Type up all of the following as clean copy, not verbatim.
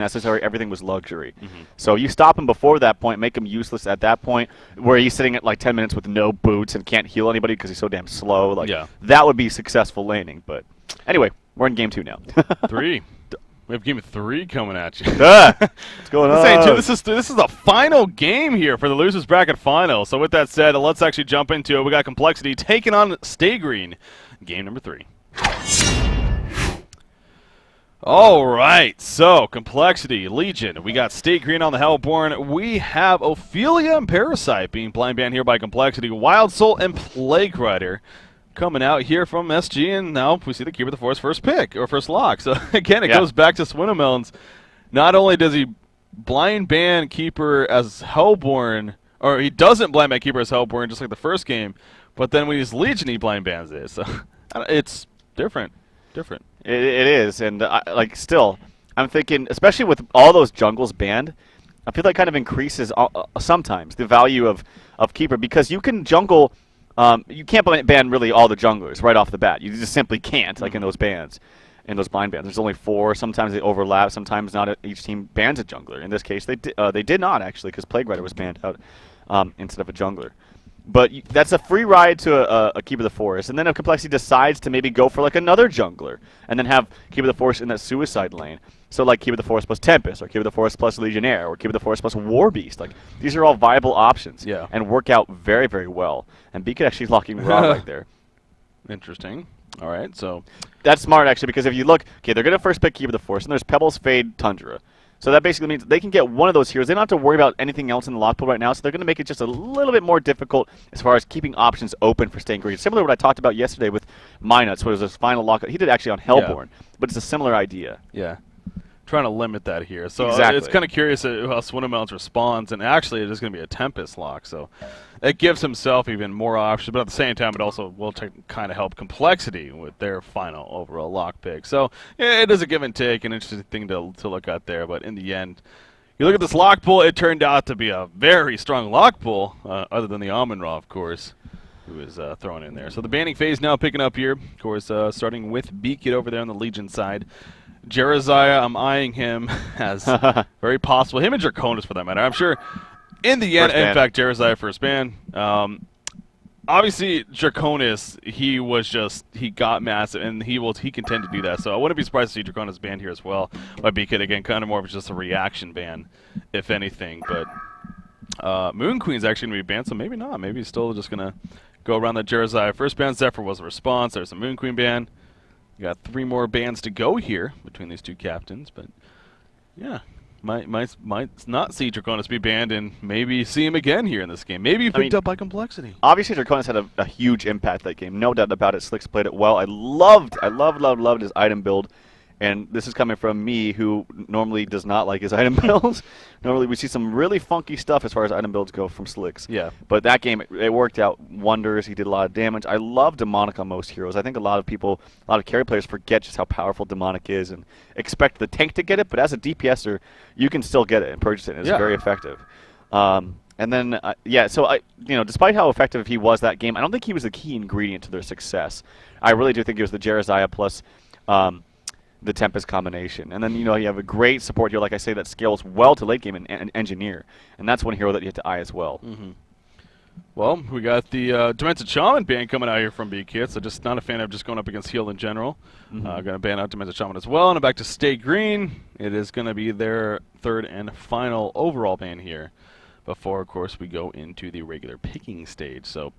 necessary. Everything was luxury. So you stop him before that point, make him useless at that point, where he's sitting at like 10 minutes with no boots and can't heal anybody because he's so damn slow. Like that would be successful laning. But anyway, we're in game 2 now. 3. We have game 3 coming at you. What's going on? This is the final game here for the losers bracket final. So with that said, let's actually jump into it. We got Complexity taking on Stay Green. Game number 3. All right, so Complexity, Legion. We got Stay Green on the Hellborn. We have Ophelia and Parasite being blind banned here by Complexity. Wild Soul and Plague Rider coming out here from SG, and now we see the Keeper of the Forest first pick, or first lock. So again, it goes back to Swinnemelons. Not only does he blind ban Keeper as Hellborn, or he doesn't blind ban Keeper as Hellborn, just like the first game, but then when he's Legion, he blind bans it. So it's different. It is, and still, I'm thinking, especially with all those jungles banned, I feel that kind of increases sometimes the value of Keeper, because you can jungle. You can't ban really all the junglers right off the bat. You just simply can't, like in those bans, in those blind bans. There's only 4. Sometimes they overlap. Sometimes not each team bans a jungler. In this case, they did not, actually, because Plague Rider was banned out instead of a jungler. But that's a free ride to a Keeper of the Forest. And then if Complexity decides to maybe go for like another jungler and then have Keeper of the Forest in that suicide lane. So like Keeper of the Forest plus Tempest, or Keeper of the Forest plus Legionnaire, or Keeper of the Forest plus Warbeast. Like, these are all viable options and work out very, very well. And B could actually locking Raw right there. Interesting. All right, so that's smart, actually, because if you look, they're going to first pick Keeper of the Forest, and there's Pebbles, Fade, Tundra. So that basically means they can get one of those heroes. They don't have to worry about anything else in the lock pool right now, so they're going to make it just a little bit more difficult as far as keeping options open for Staying Green. Similar to what I talked about yesterday with Minuts, what was his final lock. He did actually on Hellborn, but it's a similar idea. Yeah. Trying to limit that here. So it's kind of curious how Swinnemelons responds, and actually it is going to be a Tempest lock, so it gives himself even more options, but at the same time it also will kind of help Complexity with their final overall lock pick. So it is a give and take, an interesting thing to look at there, but in the end, you look at this lock pool, it turned out to be a very strong lock pool, other than the Amon-Ra, of course, who is thrown in there. So the banning phase now picking up here, of course, starting with Beakit over there on the Legion side. Jeraziah, I'm eyeing him as very possible. Him and Draconis, for that matter. I'm sure in the end, in fact, Jeraziah first ban. Obviously, Draconis, he got massive, and he can tend to do that. So I wouldn't be surprised to see Draconis banned here as well by Beakit. Again, kind of more of just a reaction ban, if anything. But Moon Queen's actually going to be banned, so maybe not. Maybe he's still just going to go around that Jeraziah first ban. Zephyr was a response. There's a Moon Queen ban. We got 3 more bans to go here between these 2 captains, but yeah, might not see Draconis be banned, and maybe see him again here in this game. Maybe picked up by Complexity. Obviously, Draconis had a huge impact that game, no doubt about it. Slicks played it well. I loved his item build. And this is coming from me, who normally does not like his item builds. Normally we see some really funky stuff as far as item builds go from Slicks. Yeah. But that game, it worked out wonders. He did a lot of damage. I love Demonic on most heroes. I think a lot of carry players forget just how powerful Demonic is and expect the tank to get it. But as a DPSer, you can still get it and purchase it. It's very effective. And then, despite how effective he was that game, I don't think he was the key ingredient to their success. I really do think it was the Jeraziah plus the Tempest combination. And then, you have a great support hero, like I say, that scales well to late game and Engineer. And that's one hero that you have to eye as well. Well, we got the Demented Shaman ban coming out here from B-Kit, so just not a fan of just going up against heal in general. Going to ban out Demented Shaman as well. And back to Stay Green. It is going to be their 3rd and final overall ban here before, of course, we go into the regular picking stage. So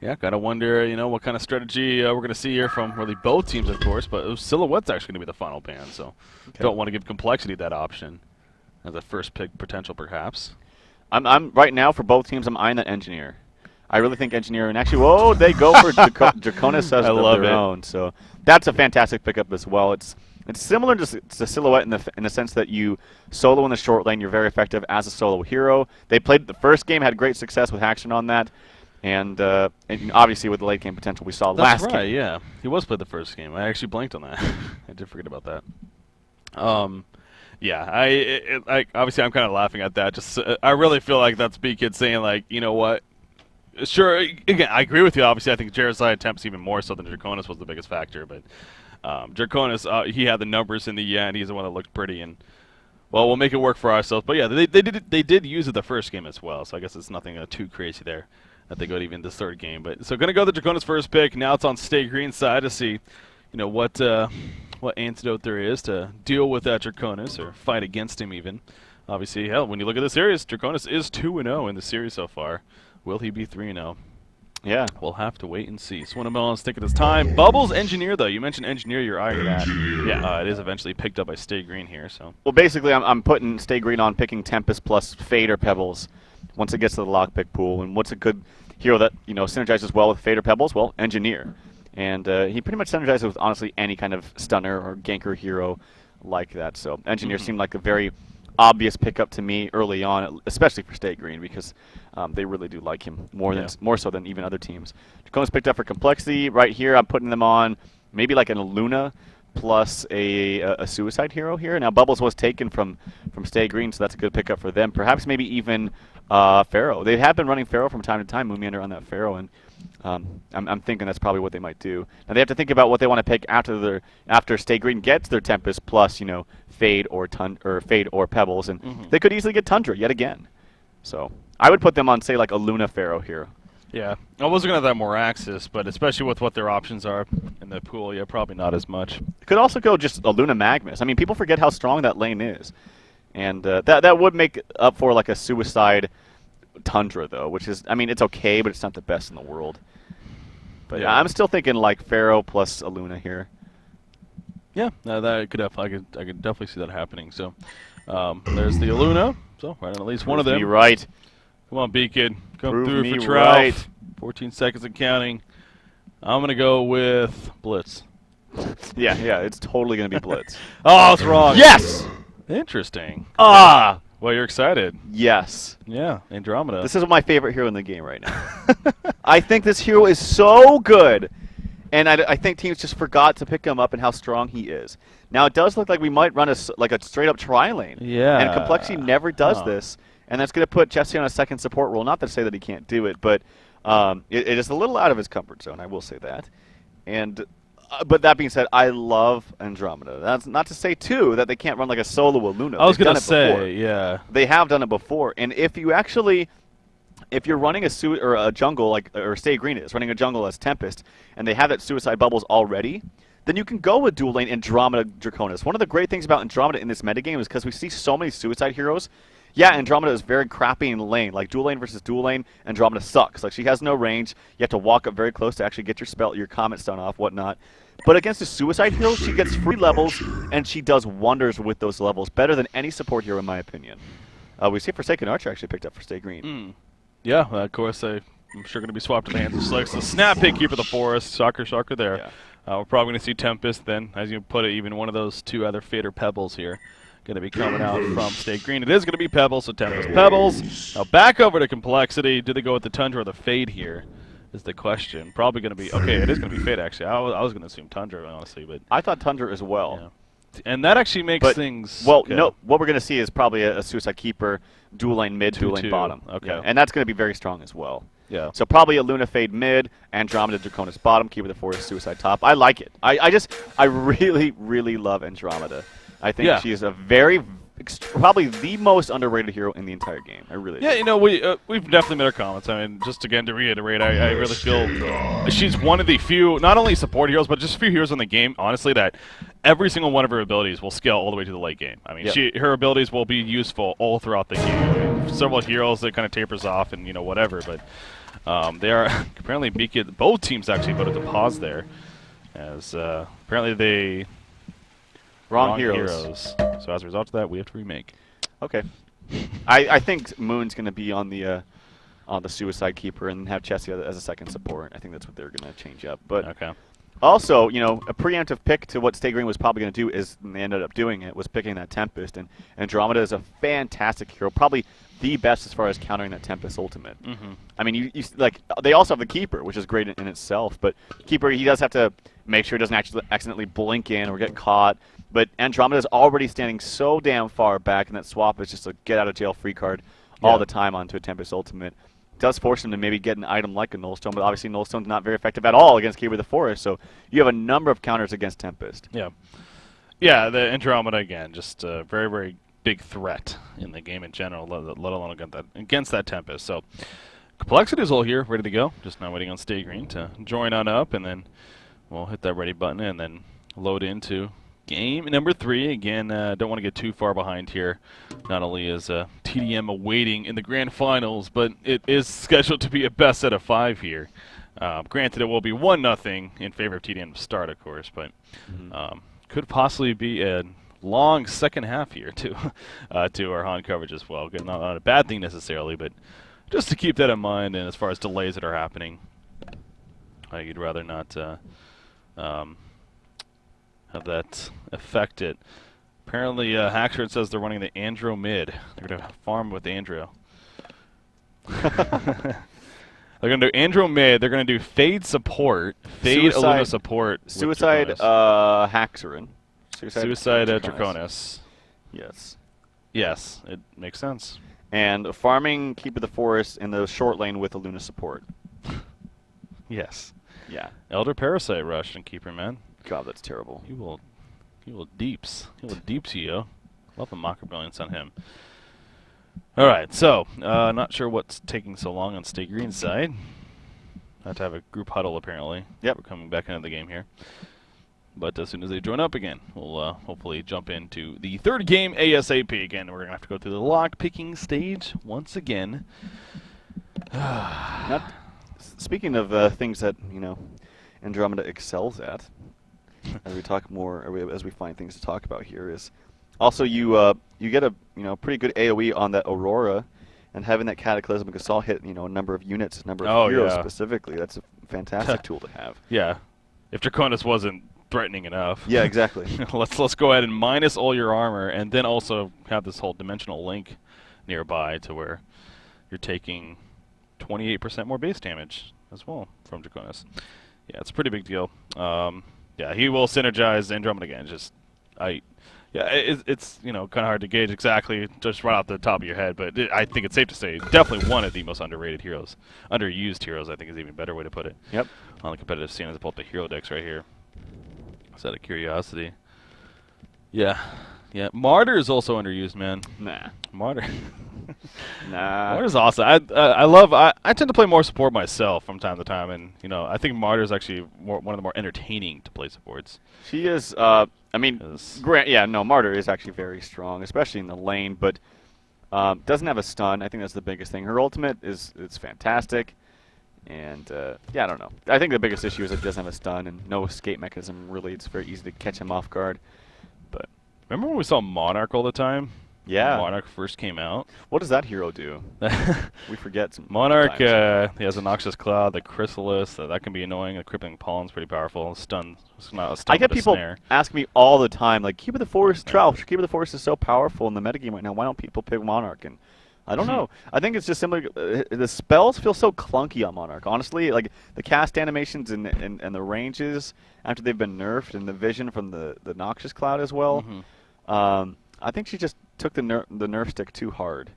yeah, gotta wonder, what kind of strategy we're gonna see here from really both teams, of course. But Silhouette's actually gonna be the final ban, so don't want to give Complexity that option as a first pick potential, perhaps. I'm right now for both teams. I'm eyeing that Engineer. I really think Engineer, and actually, they go for Draconis as their own. So that's a fantastic pickup as well. It's similar to Silhouette in the sense that you solo in the short lane. You're very effective as a solo hero. They played the first game, had great success with action on that. And obviously with the late game potential we saw last game. That's right, yeah. He was played the first game. I actually blanked on that. I did forget about that. Yeah, obviously I'm kind of laughing at that. Just I really feel like that's B-Kid saying, like, you know what? Sure, again, I agree with you. Obviously, I think Jeraziah attempts even more so than Draconis was the biggest factor. But Draconis, he had the numbers in the end. He's the one that looked pretty. And Well, we'll make it work for ourselves. But yeah, they did use it the first game as well, so I guess it's nothing too crazy there that they go to even this third game. But so gonna go the Draconis first pick. Now it's on Stay Green side to see, what antidote there is to deal with that Draconis or fight against him even. Obviously, hell, when you look at the series, Draconis is 2-0 in the series so far. Will he be 3-0? Yeah. We'll have to wait and see. Swinemelon's taking his time. Bubbles Engineer, though. You mentioned Engineer. You're eyeing that. Yeah, it is eventually picked up by Stay Green here. So. Well, basically, I'm putting Stay Green on picking Tempest plus Fade or Pebbles once it gets to the lockpick pool. And what's a good hero that synergizes well with Fade or Pebbles? Well, Engineer. And he pretty much synergizes with, honestly, any kind of stunner or ganker hero like that. So Engineer seemed like a very obvious pickup to me early on, especially for Stay Green, because they really do like him more so than even other teams. Draconis picked up for complexity. Right here, I'm putting them on maybe like an Luna plus a Suicide hero here. Now, Bubbles was taken from Stay Green, so that's a good pickup for them. Perhaps maybe even Pharaoh. They have been running Pharaoh from time to time, Moonmeander on that Pharaoh, and I'm thinking that's probably what they might do. Now, they have to think about what they want to pick after Stay Green gets their Tempest plus, Fade or Fade or Pebbles, and they could easily get Tundra yet again. So I would put them on, say, like a Luna Pharaoh here. Yeah, I wasn't going to have that Moraxis, but especially with what their options are in the pool, yeah, probably not as much. It could also go just a Luna Magnus. I mean, people forget how strong that lane is. And that would make up for like a Suicide Tundra, though, which is, I mean, it's okay, but it's not the best in the world. But yeah, I'm still thinking like Pharaoh plus a Luna here. Yeah, that could I could definitely see that happening. So there's the Aluna. So right on at least one of them. Me right. Come on, B-Kid. Come Prove through me for Trout. right. 14 seconds and counting. I'm going to go with Blitz. Yeah, it's totally going to be Blitz. Oh, I was wrong. Yes! Interesting. Ah! Well, you're excited. Yes. Yeah, Andromeda. This is my favorite hero in the game right now. I think this hero is so good, and I think teams just forgot to pick him up and how strong he is. Now, it does look like we might run a straight-up tri-lane. Yeah. And Complexity never does this, and that's going to put Jesse on a second support role. Not to say that he can't do it, but it is a little out of his comfort zone, I will say that. And but that being said, I love Andromeda. That's not to say, too, that they can't run like a solo Luna. I was going to say, yeah. They have done it before. And if you're running a jungle, or Stay Green is, running a jungle as Tempest, and they have that Suicide Bubbles already, then you can go with dual lane Andromeda Draconis. One of the great things about Andromeda in this metagame is because we see so many Suicide heroes. Yeah, Andromeda is very crappy in lane. Like, dual lane versus dual lane, Andromeda sucks. Like, she has no range. You have to walk up very close to actually get your Comet stun off, whatnot. But against a Suicide hero, she gets free levels, and she does wonders with those levels. Better than any support hero, in my opinion. We see Forsaken Archer actually picked up for Stay Green. Yeah, of course, I'm sure going to be swapped in the hands of Slicks. The snap pick here for the Forest. Shocker there. Yeah. We're probably going to see Tempest then, as you put it, even one of those two other Fade or Pebbles here. Going to be coming out from Stay Green. It is going to be Pebbles, so Tempest Pebbles. Now back over to Complexity. Do they go with the Tundra or the Fade here is the question. Probably going to be, okay, it is going to be Fade actually. I was going to assume Tundra, honestly. But I thought Tundra as well. Yeah. And that actually makes things... Well, no, what we're going to see is probably a Suicide Keeper, dual lane mid, dual lane bottom. Okay. Yeah. And that's going to be very strong as well. Yeah. So probably a Luna Fade mid, Andromeda Draconis bottom, Keeper the Forest, Suicide top. I like it. I really, really love Andromeda. I think she is a probably the most underrated hero in the entire game. I really do. Yeah, we've definitely made our comments. I mean, just again to reiterate, I really feel she's one of the few, not only support heroes, but just a few heroes in the game, honestly, that every single one of her abilities will scale all the way to the late game. I mean, her abilities will be useful all throughout the game. I mean, several heroes that kind of tapers off and whatever, but they are apparently both teams actually voted to pause there, as apparently they. Wrong heroes. So as a result of that, we have to remake. Okay. I think Moon's going to be on the Suicide Keeper and have Chessie as a second support. I think that's what they're going to change up. But also, a preemptive pick to what Stay Green was probably going to do is, and they ended up doing it, was picking that Tempest. And Andromeda is a fantastic hero, probably the best as far as countering that Tempest ultimate. I mean, they also have the Keeper, which is great in itself. But Keeper, he does have to make sure he doesn't actually accidentally blink in or get caught. But Andromeda is already standing so damn far back, and that swap is just a get-out-of-jail-free card all the time onto a Tempest Ultimate. It does force him to maybe get an item like a Nullstone, but obviously Nullstone's not very effective at all against Keeper of the Forest, so you have a number of counters against Tempest. Yeah. Yeah, the Andromeda, again, just very, very big threat in the game in general, let alone against that Tempest. So Complexity is all here, ready to go. Just now waiting on Stay Green to join on up, and then we'll hit that ready button and then load into game number 3. Again, don't want to get too far behind here. Not only is TDM awaiting in the grand finals, but it is scheduled to be a best out of 5 here. Granted, it will be 1-0 in favor of TDM to start, of course, but could possibly be a long second half here to our HoN coverage as well. Not a bad thing necessarily, but just to keep that in mind. And as far as delays that are happening, you'd rather not have that affect it. Apparently, Hackshard says they're running the Andro mid. They're going to farm with Andro. They're going to do Andro mid. They're going to do Fade support. Fade Aluna support. Suicide Haxorin. Suicide Draconis. Yes. Yes, it makes sense. And farming Keeper of the Forest in the short lane with Aluna support. Yes. Yeah. Elder Parasite Rush and Keeper, man. God, that's terrible. He will deeps. He will deeps you. Love the Mocker Brilliance on him. All right, so not sure what's taking so long on Stay Green's side. Have to have a group huddle apparently. Yep. We're coming back into the game here. But as soon as they join up again, we'll hopefully jump into the third game ASAP. Again, we're going to have to go through the lock-picking stage once again. Speaking of things that, Andromeda excels at, as we talk more, as we find things to talk about here, is also you get a pretty good AoE on that Aurora, and having that Cataclysmic Assault hit a number of units, a number of heroes specifically. That's a fantastic tool to have. Yeah, if Draconis wasn't threatening enough. Yeah, exactly. let's go ahead and minus all your armor, and then also have this whole dimensional link nearby to where you're taking 28% more base damage as well from Draconis. Yeah, it's a pretty big deal. Yeah, he will synergize Andromeda again. It's kind of hard to gauge exactly just right off the top of your head, but I think it's safe to say definitely one of the most underrated heroes, underused heroes. I think is even a better way to put it. Yep. On the competitive scene, as opposed to hero decks right here. Just out of curiosity. Yeah. Martyr is also underused, man. Nah. Martyr. Nah. Martyr's awesome. I tend to play more support myself from time to time, and I think Martyr is actually one of the more entertaining to play supports. She is. Martyr is actually very strong, especially in the lane, but doesn't have a stun. I think that's the biggest thing. Her ultimate is fantastic. And, I don't know. I think the biggest issue is it doesn't have a stun and no escape mechanism, really. It's very easy to catch him off guard. But remember when we saw Monarch all the time? Yeah. When Monarch first came out. What does that hero do? We forget some Monarch, he has a Noxious Cloud, the Chrysalis. That can be annoying. The Crippling Pollen's pretty powerful. Stun. It's not a stun, I get but a people snare. ask me all the time, like, Keep of the Forest, Troush, Keep of the Forest is so powerful in the metagame right now. Why don't people pick Monarch? And I don't know. I think it's just simply the spells feel so clunky on Monarch. Honestly, like the cast animations and the ranges after they've been nerfed, and the vision from the Noxious Cloud as well. I think she just took the nerf stick too hard,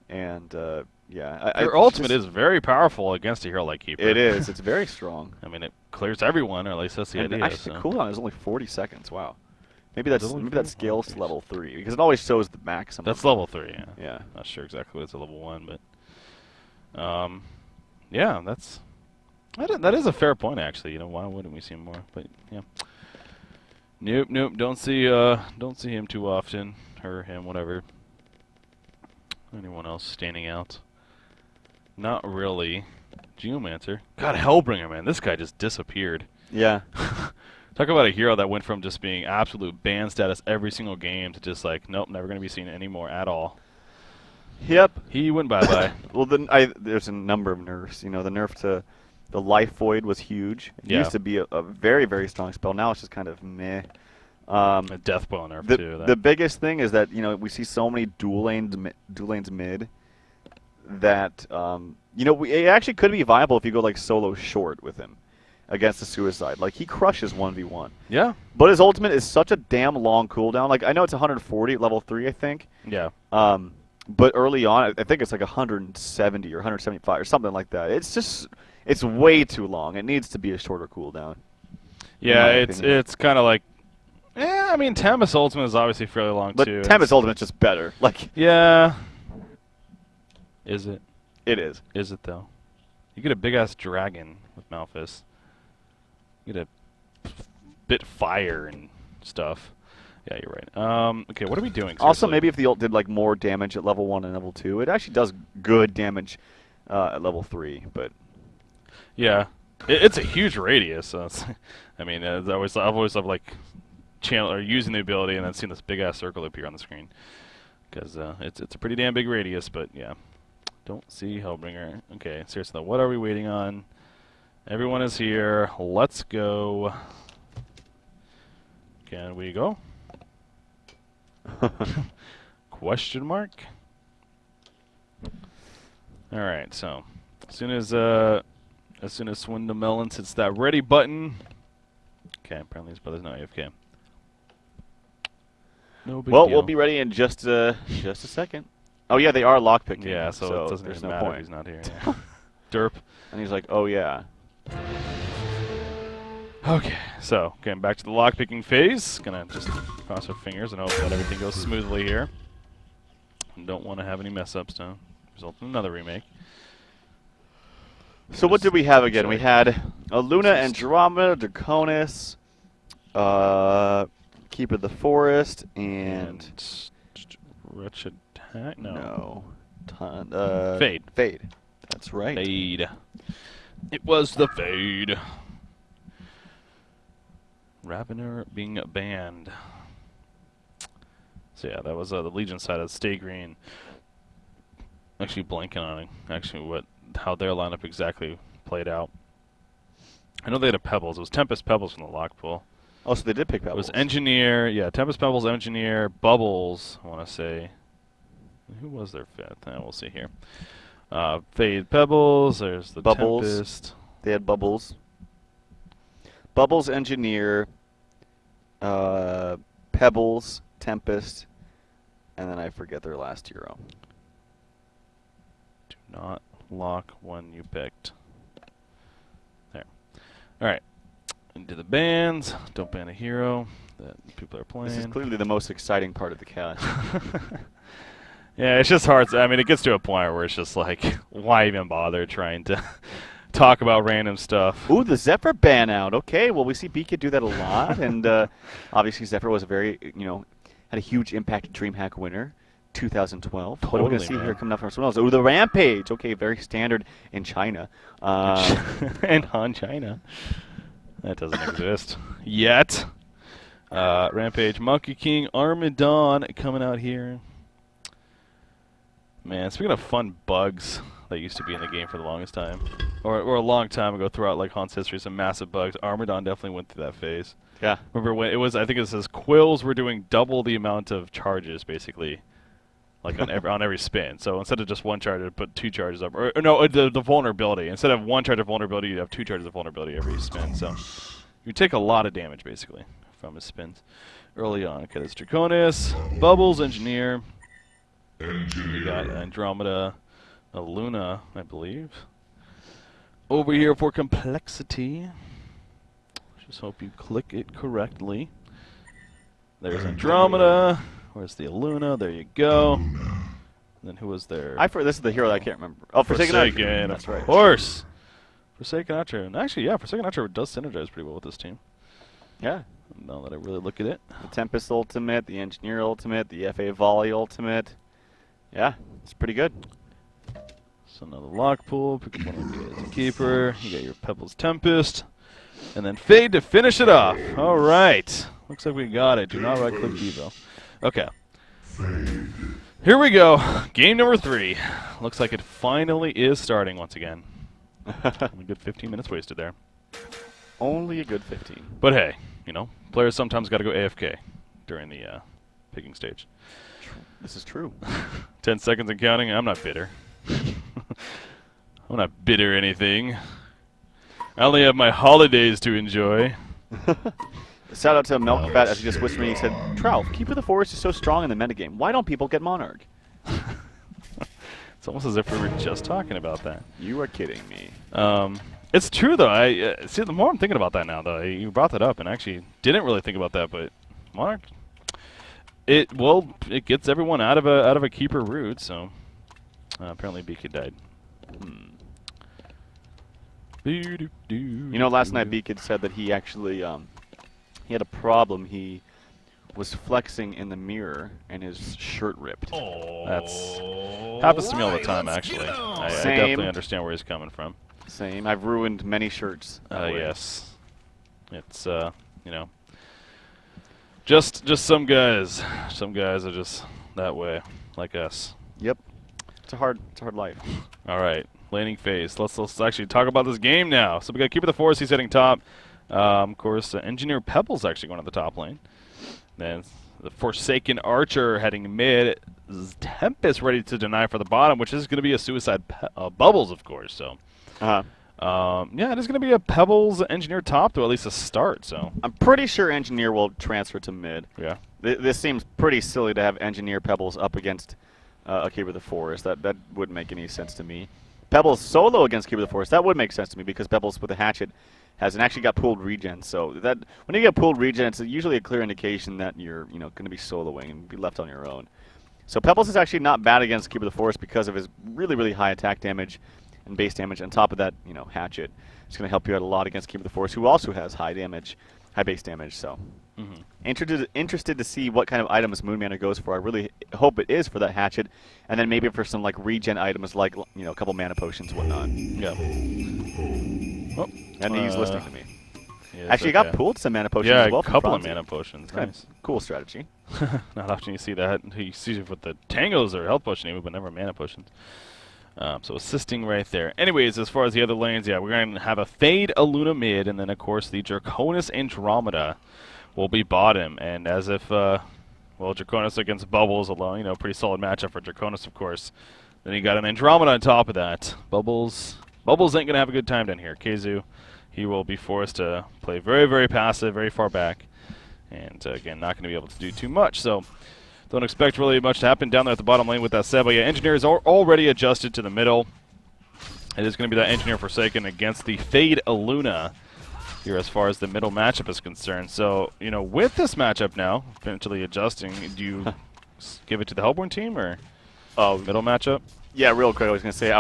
and her ultimate is very powerful against a hero like Keeper. It is. It's very strong. I mean, it clears everyone, or at least that's the idea. Actually, the cooldown is only 40 seconds. Wow. Maybe that scales to level 3 because it always shows the maximum. That's level 3. Yeah. Yeah. Not sure exactly what it's at level 1, but yeah, that is a fair point actually. Why wouldn't we see more? But yeah. Nope. Don't see him too often, or him, whatever. Anyone else standing out? Not really. Geomancer. God, Hellbringer, man, this guy just disappeared. Yeah. Talk about a hero that went from just being absolute ban status every single game to just like, nope, never going to be seen anymore at all. Yep. He went bye-bye. Well, there's a number of nerfs. The nerf to the Life Void was huge. It used to be a very, very strong spell. Now it's just kind of meh. A Death Blow nerf, too. The biggest thing is that, we see so many dual lanes mid that, it actually could be viable if you go, like, solo short with him against the Suicide. Like, he crushes 1v1. Yeah. But his ultimate is such a damn long cooldown. Like, I know it's 140 at level 3, I think. Yeah. But early on, I think it's like 170 or 175 or something like that. It's way too long. It needs to be a shorter cooldown. Yeah, it's kind of like, Yeah, I mean, Tempest Ultimate is obviously fairly long, but too. But Tempest Ultimate's just better. Like. Yeah. Is it? It is. Is it, though? You get a big-ass dragon with Malphus. You get a bit fire and stuff. Yeah, you're right. Okay, what are we doing? Seriously? Also, maybe if the ult did like more damage at level 1 and level 2, it actually does good damage at level 3. But yeah, it's a huge radius. So it's I mean, I've always loved like channel or using the ability and then seeing this big ass circle appear on the screen because it's a pretty damn big radius. But yeah, don't see Hellbringer. Okay, seriously, though, what are we waiting on? Everyone is here. Let's go. Can we go? Question mark. All right, so as soon as Swindle Melons hits that ready button. Okay, apparently his brother's not AFK. No big deal. We'll be ready in just a second. Oh yeah, they are lockpicking. Yeah, so it doesn't there's even no matter point. if he's not here. Yeah. Derp. And he's like, oh yeah. Okay, so getting back to the lockpicking phase. Gonna just cross our fingers and hope that everything goes smoothly here. Don't want to have any mess ups to result in another remake. So what did we have again? We had Luna, Andromeda, Draconis, Keeper of the Forest, and Wretched Attack? No. Fade. Fade. That's right. Fade. It was the Fade. Ravener being banned. So yeah, that was the Legion side of Stay Green. Actually blanking on it. Actually how their lineup exactly played out. I know they had a Pebbles. It was Tempest Pebbles from the lock pool. Oh, so they did pick Pebbles. It was Engineer. Yeah, Tempest Pebbles, Engineer, Bubbles, I want to say. Who was their fifth? We'll see here. Fade Pebbles. There's the Bubbles. Tempest. They had Bubbles. Bubbles, Engineer, Pebbles, Tempest, and then I forget their last hero. Do not lock one you picked. There. Alright. Into the bans. Don't ban a hero that people are playing. This is clearly the most exciting part of the cast. Yeah, it's just hard. I mean, it gets to a point where it's just like, why even bother trying to talk about random stuff? Ooh, the Zephyr ban out. Okay, well, we see BK do that a lot, and obviously Zephyr was a very, had a huge impact at DreamHack winner, 2012. Totally, what are we going to see here coming up from someone else? Ooh, the Rampage. Okay, very standard in China. And HoN China. That doesn't exist yet. Rampage, Monkey King, Armadon coming out here. Man, speaking of fun bugs that used to be in the game for the longest time, or a long time ago throughout like HoN's history, some massive bugs. Armadon definitely went through that phase. Yeah. Remember when it was? I think it says quills were doing double the amount of charges, basically, like on every spin. So instead of just one charge, it'd put 2 charges up. Or no, the vulnerability. Instead of 1 charge of vulnerability, you'd have 2 charges of vulnerability every spin. So you take a lot of damage basically from his spins early on. Okay, that's Draconis, Bubbles, Engineer. You got Andromeda, a Luna, I believe. Over here for complexity. Just hope you click it correctly. There's Andromeda. Where's the Luna? There you go. And then who was there? This is the hero that I can't remember. Oh, Forsaken Archer. That's right. Of course. Forsaken Archer. And actually, yeah, Forsaken Archer does synergize pretty well with this team. Yeah. Now that I really look at it. The Tempest Ultimate, the Engineer Ultimate, the FA Volley Ultimate. Yeah, it's pretty good. So another lock pool. Pick up one of you as a keeper. You got your Pebbles Tempest. And then Fade to finish it off. All right. Looks like we got it. Do not right-click Devo. Okay. Here we go. Game number 3. Looks like it finally is starting once again. Only good 15 minutes wasted there. Only a good 15. But hey, players sometimes got to go AFK during the picking stage. This is true. 10 seconds and counting. I'm not bitter. I'm not bitter or anything. I only have my holidays to enjoy. Shout out to Milkfat as he just whispered me. He said, Trout, Keeper of the Forest is so strong in the metagame. Why don't people get Monarch? It's almost as if we were just talking about that. You are kidding me. It's true, though. See, the more I'm thinking about that now, though, you brought that up, and actually didn't really think about that, but Monarch. It gets everyone out of a keeper route. So apparently Beacon died. You know, last night Beacon said that he actually he had a problem. He was flexing in the mirror and his shirt ripped. That's happens to me all the time, actually. I definitely understand where he's coming from. Same. I've ruined many shirts. Yes. It's you know, just some guys. Some guys are just that way, like us. Yep. It's a hard life. All right, laning phase. Let's actually talk about this game now. So we got Keeper of the Forest. He's heading top. Of course, Engineer Pebbles actually going to the top lane. Then the Forsaken Archer heading mid. Tempest ready to deny for the bottom, which is going to be a suicide Bubbles, of course. So, yeah, it is going to be a Pebbles Engineer top to at least a start. So I'm pretty sure Engineer will transfer to mid. Yeah, this seems pretty silly to have Engineer Pebbles up against a Keeper of the Forest. That wouldn't make any sense to me. Pebbles solo against Keeper of the Forest, that would make sense to me because Pebbles with a hatchet hasn't actually got pooled regen. So that when you get pooled regen, it's usually a clear indication that you're going to be soloing and be left on your own. So Pebbles is actually not bad against Keeper of the Forest because of his really high attack damage and base damage. On top of that, hatchet, it's going to help you out a lot against Keeper of the Forest, who also has high base damage. So interested to see what kind of items Moonmanor goes for. I really hope it is for that hatchet, and then maybe for some like regen items like a couple mana potions, whatnot. Yeah. Oh, and he's listening to me. Actually, he got pulled some mana potions as well. Yeah, a couple of mana potions. Nice. Cool strategy. Not often you see that. You see it with the tangos or health potion even, but never mana potions. So assisting right there. Anyways, as far as the other lanes, yeah, we're going to have a Fade, a Luna mid, and then, of course, the Draconis Andromeda will be bottom. And as if, well, Draconis against Bubbles alone, pretty solid matchup for Draconis, of course. Then you got an Andromeda on top of that. Bubbles ain't going to have a good time down here. Keizu, he will be forced to play very passive, very far back. And, again, not going to be able to do too much. So don't expect really much to happen down there at the bottom lane with that said. But yeah, Engineer is already adjusted to the middle. It is going to be that Engineer Forsaken against the Fade Aluna here as far as the middle matchup is concerned. So, with this matchup now, eventually adjusting, do you give it to the Hellborn team or middle matchup? Yeah, real quick, I was going to say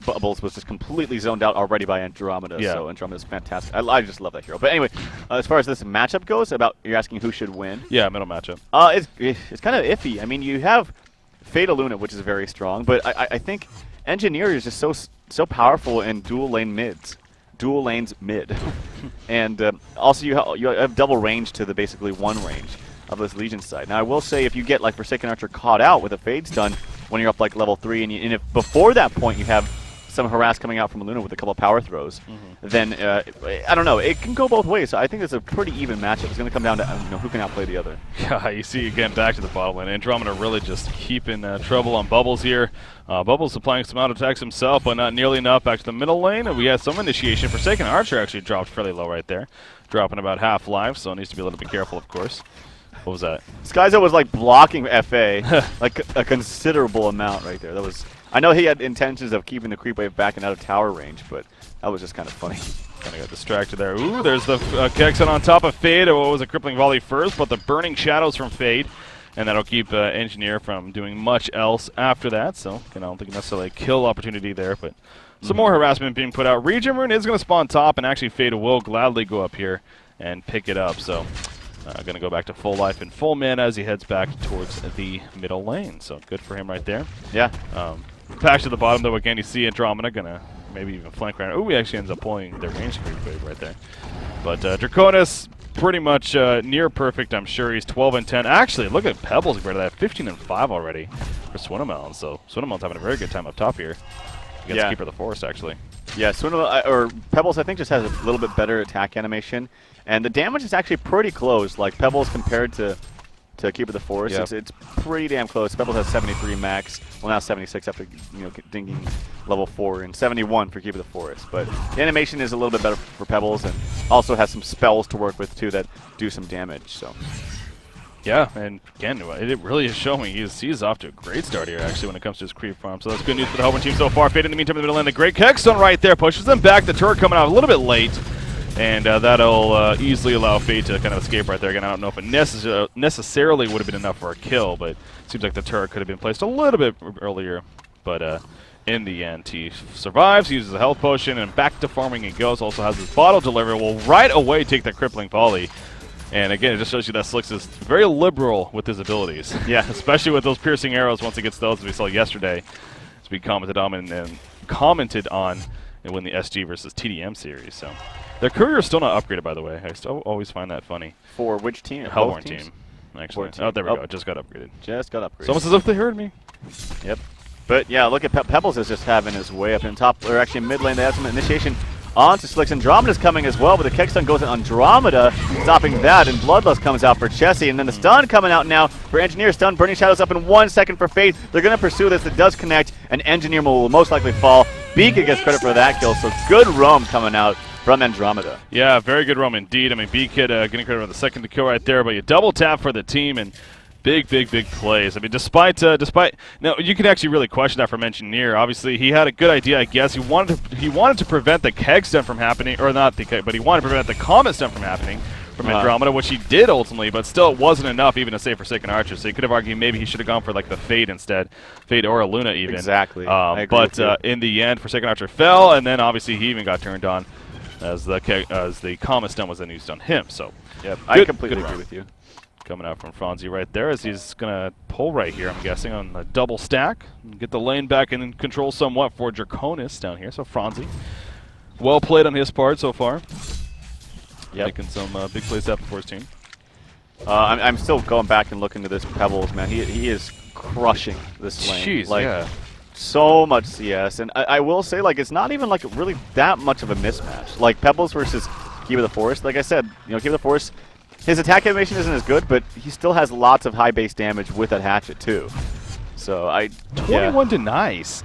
Bubbles was just completely zoned out already by Andromeda, so Andromeda's fantastic. I just love that hero. But anyway, as far as this matchup goes, you're asking who should win? Yeah, middle matchup. It's kind of iffy. I mean, you have Fade Luna, which is very strong, but I think Engineer is just so powerful in dual lanes mid. And also you have double range to the basically one range of this Legion side. Now, I will say if you get like Forsaken Archer caught out with a Fade stun when you're up like level 3, and if before that point you have some harass coming out from Luna with a couple power throws, then I don't know. It can go both ways. So I think it's a pretty even matchup. It's going to come down to who can outplay the other. Yeah, you see again back to the bottom lane. Andromeda really just keeping trouble on Bubbles here. Bubbles applying some auto attacks himself, but not nearly enough. Back to the middle lane, and we had some initiation. Forsaken Archer actually dropped fairly low right there, dropping about half life, so needs to be a little bit careful, of course. What was that? Skyzo was like blocking FA like a considerable amount right there. I know he had intentions of keeping the creep wave back and out of tower range, but that was just kind of funny. Kind of got distracted there. Ooh, there's the Kexon on top of Fade. What was a crippling volley first, but the burning shadows from Fade, and that'll keep Engineer from doing much else after that. So I don't think necessarily a kill opportunity there, but some more harassment being put out. Regen Rune is going to spawn top, and actually Fade will gladly go up here and pick it up. So going to go back to full life and full mana as he heads back towards the middle lane. So good for him right there. Yeah. Back to the bottom, though, again, you see Andromeda going to maybe even flank around. Oh, he actually ends up pulling their range creep wave right there. But Draconis, pretty much near perfect, I'm sure. He's 12 and 10. Actually, look at Pebbles compared to that. 15 and 5 already for Swinamelon. So Swinamelon's having a very good time up top here against Keeper of the Forest, actually. Yeah, or Pebbles, I think, just has a little bit better attack animation. And the damage is actually pretty close. Like, Pebbles compared to Keeper of the Forest, it's pretty damn close. Pebbles has 73 max. Well, now 76 after dinking level 4, and 71 for Keeper of the Forest. But the animation is a little bit better for Pebbles, and also has some spells to work with, too, that do some damage. So. Yeah, and again, it really is showing he's off to a great start here, actually, when it comes to his creep farm. So that's good news for the Hellborn team so far. Fade in the meantime in the middle lane. A great Kexon right there pushes them back. The turret coming out a little bit late. And that'll easily allow Fate to kind of escape right there. Again, I don't know if it necessarily would have been enough for a kill, but it seems like the turret could have been placed a little bit earlier. But in the end, he survives, he uses a health potion, and back to farming he goes. Also has his bottle delivery. Will right away take that crippling volley. And again, it just shows you that Slicks is very liberal with his abilities. Yeah. Especially with those piercing arrows once he gets those, as we saw yesterday. As we commented on when the SG versus TDM series. So their courier is still not upgraded, by the way. I still always find that funny. For which team? HoN team, actually. Oh, there we go. It just got upgraded. Just got upgraded. It's almost as if they heard me. Yep. But yeah, look at Pebbles is just having his way up in top, or actually mid lane. They have some initiation onto Slicks. Andromeda's coming as well, but the Keg stun goes to Andromeda, stopping that, and Bloodlust comes out for Chessie, and then the stun coming out now for Engineer. Stun, Burning Shadows up in 1 second for Fate. They're going to pursue this. It does connect, and Engineer will most likely fall. Beacon gets credit for that kill, so good roam coming out from Andromeda. Yeah, very good roam indeed. I mean, Beacon getting credit for the second kill right there, but you double tap for the team, and big plays. I mean, despite now you can actually really question that from Engineer. Obviously, he had a good idea, I guess. He wanted to prevent the Keg stun from happening, or not the Keg, but he wanted to prevent the Comet stun from happening from Andromeda, which he did ultimately, but still it wasn't enough even to save Forsaken Archer. So you could have argued maybe he should have gone for like the Fade instead, Fade or a Luna even. Exactly. But in the end, Forsaken Archer fell, and then obviously he even got turned on as the Comet stun was then used on him. So yep, I completely agree with you. Coming out from Franzi right there as he's going to pull right here, I'm guessing, on a double stack. And get the lane back in control somewhat for Draconis down here. So Franzi, well played on his part so far. Yep. Making some big plays happen for his team. I'm still going back and looking at this Pebbles, man. He is crushing this lane. Jeez, like, yeah. So much CS. And I will say, like, it's not even, like, really that much of a mismatch. Like, Pebbles versus Keep of the Forest. Like I said, you know, Keep of the Forest, his attack animation isn't as good, but he still has lots of high base damage with that hatchet too. So 21 denies.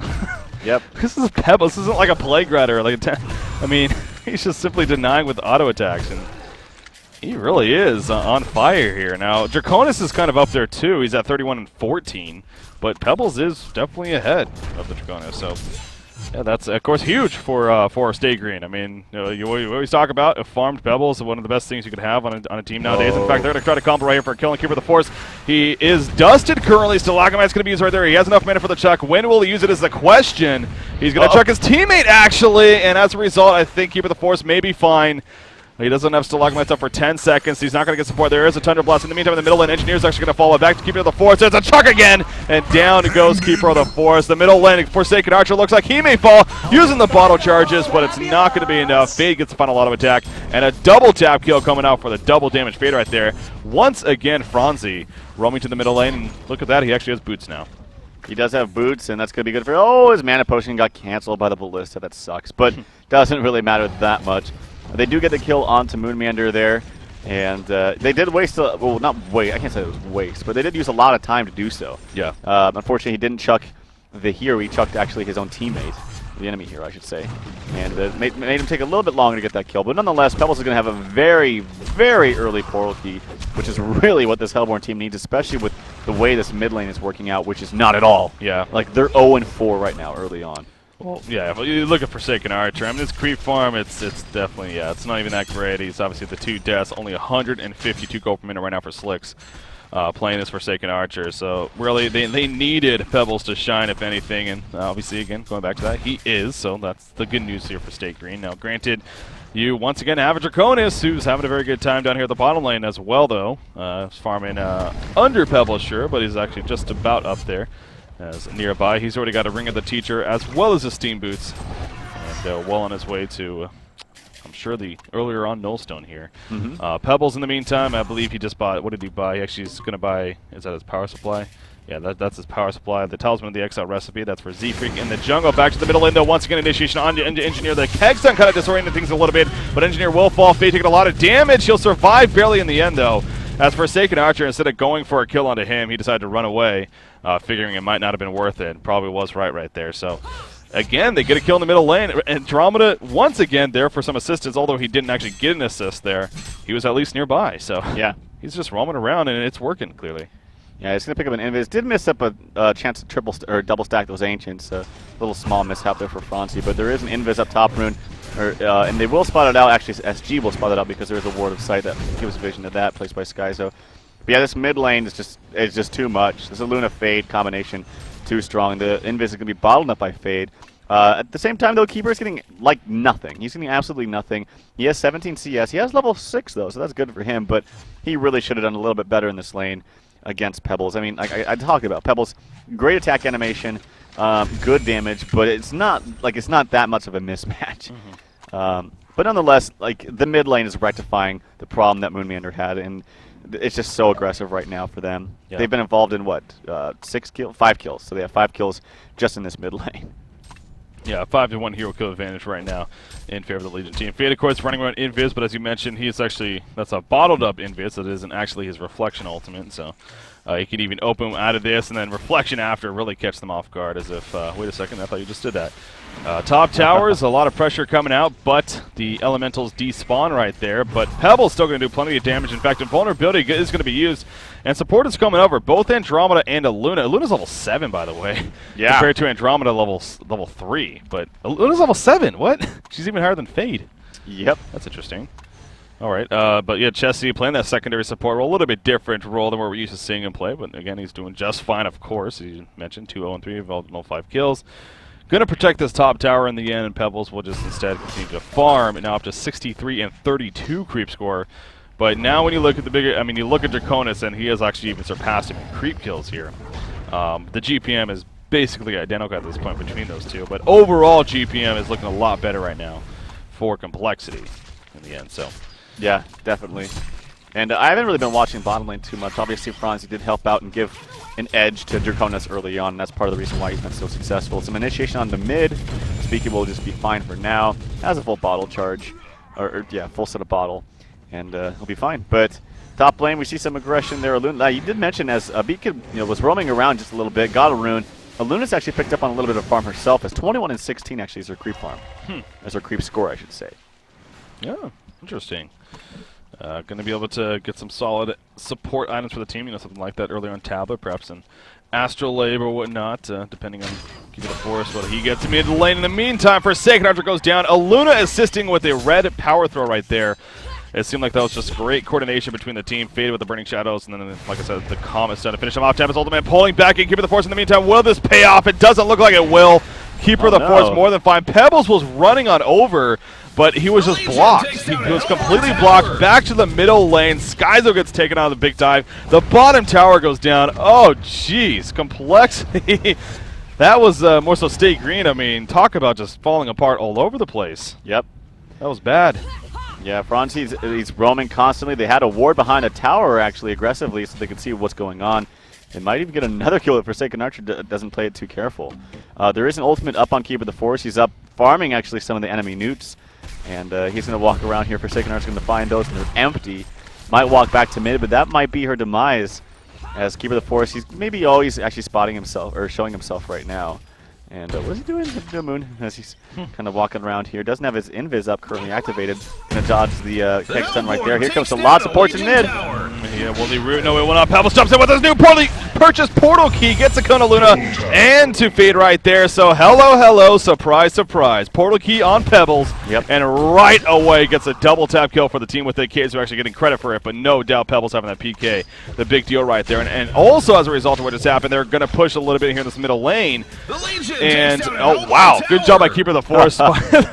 Yep. This is Pebbles. This isn't like a plague rider. Like I mean, he's just simply denying with auto attacks, and he really is on fire here. Now Draconis is kind of up there too. He's at 31 and 14, but Pebbles is definitely ahead of the Draconis. So. Yeah, that's, of course, huge for Stay Green. I mean, you always talk about a farmed Pebbles, one of the best things you could have on a team nowadays. In fact, they're going to try to combo right here for a kill and Keeper of the Force. He is dusted currently. Stalagmite's going to be used right there. He has enough mana for the chuck. When will he use it is the question. He's going to chuck his teammate, actually, and as a result, I think Keeper of the Force may be fine. He doesn't have Stalagmites up for 10 seconds. He's not going to get support. There is a Thunder Blast. In the meantime, in the middle lane, Engineer's actually going to follow back to Keeper of the Forest. There's a chuck again, and down goes Keeper of the Forest. The middle lane, Forsaken Archer looks like he may fall using the bottle charges, but it's not going to be enough. Fade gets the final auto attack, and a double tap kill coming out for the double damage Fade right there. Once again, Franzi roaming to the middle lane, and look at that. He actually has boots now. He does have boots, and that's going to be good for... Oh, his mana potion got canceled by the Ballista. That sucks, but doesn't really matter that much. They do get the kill onto Moonmeander there, and they did waste, well, not waste, I can't say it was waste, but they did use a lot of time to do so. Yeah. Unfortunately, he didn't chuck the hero, he chucked actually his own teammate, the enemy hero, I should say, and made him take a little bit longer to get that kill. But nonetheless, Pebbles is going to have a very, very early portal key, which is really what this Hellborn team needs, especially with the way this mid lane is working out, which is not at all. Yeah. Like, they're 0-4 right now early on. Well, yeah, if you look at Forsaken Archer, I mean, this creep farm, it's definitely, yeah, it's not even that great. He's obviously the 2 deaths, only 152 gold per minute right now for Slicks playing this Forsaken Archer. So, really, they needed Pebbles to shine, if anything, and obviously, again, going back to that, he is, so that's the good news here for State Green. Now, granted, you once again have a Draconis who's having a very good time down here at the bottom lane as well, though. He's farming under Pebbles, sure, but he's actually just about up there. As nearby, he's already got a Ring of the Teacher as well as his Steam Boots, and well on his way to, I'm sure, the earlier on Nullstone here. Pebbles, in the meantime, I believe he just bought, what did he buy? He actually is going to buy, is that his power supply? Yeah, that's his power supply. The Talisman of the Exile recipe, that's for Z-Freak in the jungle. Back to the middle lane, though. Once again, initiation on to Engineer. The Keg stun kind of disoriented things a little bit, but Engineer will fall. Fate taking a lot of damage. He'll survive barely in the end, though. As Forsaken Archer, instead of going for a kill onto him, he decided to run away, figuring it might not have been worth it. Probably was right there. So, again, they get a kill in the middle lane. Andromeda, once again, there for some assistance, although he didn't actually get an assist there. He was at least nearby. So, yeah, he's just roaming around, and it's working, clearly. Yeah, he's going to pick up an Invis. Did miss up a chance to double stack those Ancients. A little small mishap there for Franzi, but there is an Invis up top, Rune. And they will spot it out. Actually, SG will spot it out because there is a ward of sight that gives vision to that, placed by Skyzo. But yeah, this mid lane is just too much. This is Luna Fade combination too strong. The Invis is going to be bottled up by Fade. At the same time, though, Keeper is getting, like, nothing. He's getting absolutely nothing. He has 17 CS. He has level 6, though, so that's good for him, but he really should have done a little bit better in this lane against Pebbles. I mean, like I talked about, Pebbles, great attack animation, good damage, but it's not that much of a mismatch. But nonetheless, like, the mid lane is rectifying the problem that Moonmeander had, and it's just so aggressive right now for them. Yeah. They've been involved in, what, 5 kills, so they have 5 kills just in this mid lane. Yeah, 5-1 hero kill advantage right now in favor of the Legion team. Fade, of course, running around Invis, but as you mentioned, he's actually, that's a bottled up Invis. That isn't actually his Reflection ultimate, so he can even open out of this and then Reflection after, really catch them off guard as if, wait a second, I thought you just did that. Top towers, a lot of pressure coming out, but the elementals despawn right there. But Pebble's still going to do plenty of damage. In fact, invulnerability is going to be used, and support is coming over. Both Andromeda and Illuna. Illuna's level 7, by the way. Yeah. Compared to Andromeda level 3. But Illuna's level 7. What? She's even higher than Fade. Yep. That's interesting. All right, but yeah, Chessie playing that secondary support role, a little bit different role than what we're used to seeing him play. But again, he's doing just fine, of course. As you mentioned, 2-0-3, involved in 5 kills. Going to protect this top tower in the end, and Pebbles will just instead continue to farm. And now up to 63 and 32 creep score. But now when you look at the bigger, I mean, you look at Draconis, and he has actually even surpassed him in creep kills here. The GPM is basically identical at this point between those two. But overall, GPM is looking a lot better right now for complexity in the end. So, yeah, definitely. And I haven't really been watching bottom lane too much. Obviously, Franzi did help out and give an edge to Draconis early on, and that's part of the reason why he's been so successful. Some initiation on the mid. Speaking will just be fine for now. Has a full bottle charge, or yeah, full set of bottle, and he'll be fine. But top lane, we see some aggression there. You did mention as Beacon was roaming around just a little bit, got a rune. Luna's actually picked up on a little bit of farm herself. As 21 and 16 actually is her creep farm. As her creep score, I should say. Yeah, interesting. Going to be able to get some solid support items for the team, something like that earlier on Tablet, perhaps an Astrolabe or whatnot, depending on Keeper the Forest, what he gets to mid lane. In the meantime, Forsaken Archer goes down. Illuna assisting with a red power throw right there. It seemed like that was just great coordination between the team. Faded with the Burning Shadows, and then, like I said, the Comet's done to finish him off. Tempest Ultimate pulling back in. Keeper the Forest in the meantime. Will this pay off? It doesn't look like it will. Keeper the Forest more than fine. Pebbles was running on over, but he was just blocked. He was completely blocked. Back to the middle lane. Skyzo gets taken out of the big dive. The bottom tower goes down. Oh, jeez. Complexity. That was more so Stay Green. I mean, talk about just falling apart all over the place. Yep. That was bad. Yeah, Franzi, he's roaming constantly. They had a ward behind a tower, actually, aggressively, so they could see what's going on. They might even get another kill if Forsaken Archer doesn't play it too careful. There is an ultimate up on Keeper the Forest. He's up farming, actually, some of the enemy newts. And he's going to walk around here. Forsaken Archer's going to find those, and they're empty. Might walk back to mid, but that might be her demise. As Keeper the Forest, he's maybe always actually spotting himself, or showing himself right now. And what is he doing to the moon as he's kind of walking around here? Doesn't have his invis up currently activated. Gonna dodge the keg stun right there. Here comes some lot supports in mid. Yeah, will he root? No, it will not. Pebble jumps in with his new purchased portal key. Gets a Kona Luna and to Fade right there. So hello, surprise, surprise. Portal key on Pebbles. Yep. And right away gets a double tap kill for the team with the Ks who are actually getting credit for it. But no doubt Pebbles having that PK. The big deal right there. And also as a result of what just happened, they're going to push a little bit here in this middle lane. And, oh, wow, good job by Keeper the Forest.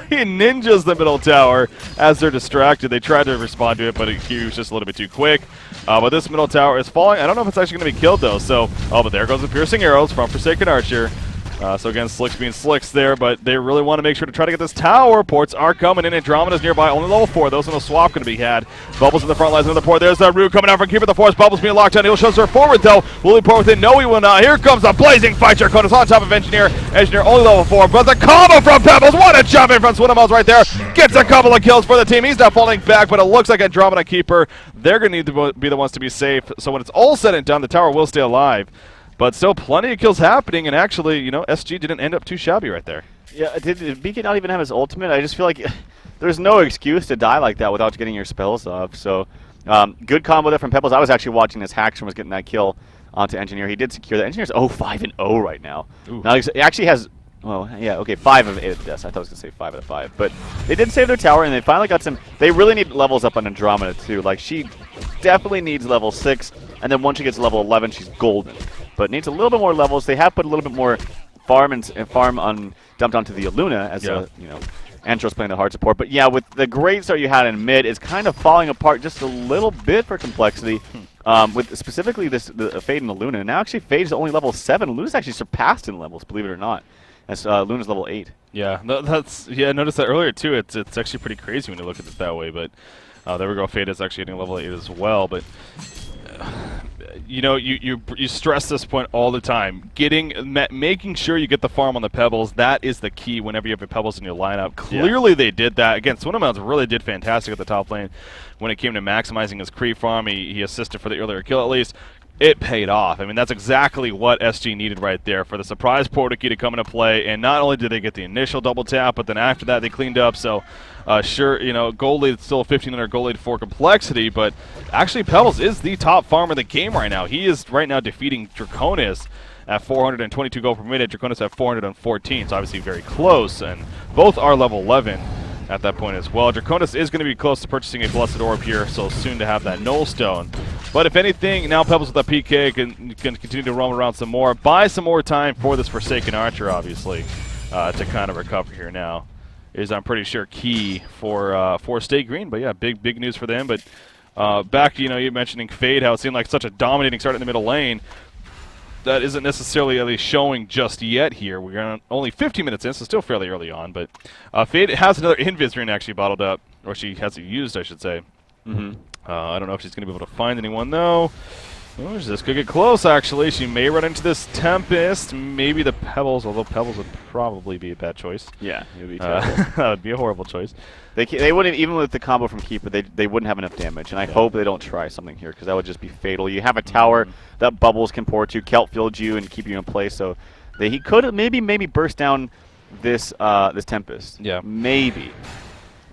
He ninjas the middle tower as they're distracted. They tried to respond to it, but he was just a little bit too quick. But this middle tower is falling. I don't know if it's actually going to be killed, though. So, but there goes the piercing arrows from Forsaken Archer. So again, Slicks being Slicks there, but they really want to make sure to try to get this tower. Ports are coming in. Andromeda's nearby, only level 4. Those on the swap going to be had. Bubbles in the front lines, another port. There's that root coming out from Keeper the Forest. Bubbles being locked down. He'll show her forward, though. Will he port with it? No, he will not. Here comes the blazing fight. Draconis on top of Engineer. Engineer only level 4, but the combo from Pebbles. What a jump in from Swinamels right there. Gets a couple of kills for the team. He's not falling back, but it looks like Andromeda Keeper. They're going to need to be the ones to be safe. So when it's all said and done, the tower will stay alive. But still plenty of kills happening, and actually, SG didn't end up too shabby right there. Yeah, did Beacon not even have his ultimate? I just feel like there's no excuse to die like that without getting your spells off. So, good combo there from Pebbles. I was actually watching as Haxton was getting that kill onto Engineer. He did secure that. Engineer's 0-5-0 right now. Now he actually has Well, yeah, okay, 5 of 8 at the desk. I thought I was going to say 5 out of 5. But they did save their tower, and they finally got some... They really need levels up on Andromeda, too. Like, she definitely needs level 6, and then once she gets to level 11, she's golden. But needs a little bit more levels. They have put a little bit more farm on dumped onto the Luna as a, you know, Antros playing the hard support. But yeah, with the great start you had in mid, it's kind of falling apart just a little bit for complexity. With specifically the Fade and the Luna. Now actually Fade is only level 7. Luna's actually surpassed in levels, believe it or not. As Luna's level 8. Yeah, I noticed that earlier too. It's actually pretty crazy when you look at it that way. But there we go. Fade is actually getting level 8 as well. But you know, you stress this point all the time. Making sure you get the farm on the Pebbles. That is the key whenever you have your Pebbles in your lineup. Clearly they did that. Again, Swinamounts really did fantastic at the top lane when it came to maximizing his creep farm. He assisted for the earlier kill at least. It paid off. I mean, that's exactly what SG needed right there for the surprise Portkey to come into play. And not only did they get the initial double tap, but then after that they cleaned up. So, sure, you know, gold lead still 1500 gold lead for complexity, but actually Pebbles is the top farmer in the game right now. He is right now defeating Draconis at 422 gold per minute. Draconis at 414, so obviously very close. And both are level 11 at that point as well. Draconis is going to be close to purchasing a Blessed Orb here, so soon to have that Null Stone. But if anything, now Pebbles with that PK can continue to roam around some more, buy some more time for this Forsaken Archer, obviously, to kind of recover here now. Is, I'm pretty sure, key for Stay Green. But yeah, big news for them. But back to, you know, you mentioning Fade, how it seemed like such a dominating start in the middle lane. That isn't necessarily at least showing just yet here. We're only 15 minutes in, so still fairly early on. But Fade has another Invis Ring actually bottled up, or she has it used, I should say. I don't know if she's going to be able to find anyone, though. Oh, this could get close, actually. She may run into this Tempest, maybe the Pebbles, although Pebbles would probably be a bad choice. Yeah, it would be terrible. That would be a horrible choice. They wouldn't, even with the combo from Keeper, they wouldn't have enough damage, and I hope they don't try something here, because that would just be fatal. You have a tower that Bubbles can pour to, Kelt field you, and keep you in place, so he could maybe burst down this this Tempest. Yeah. Maybe.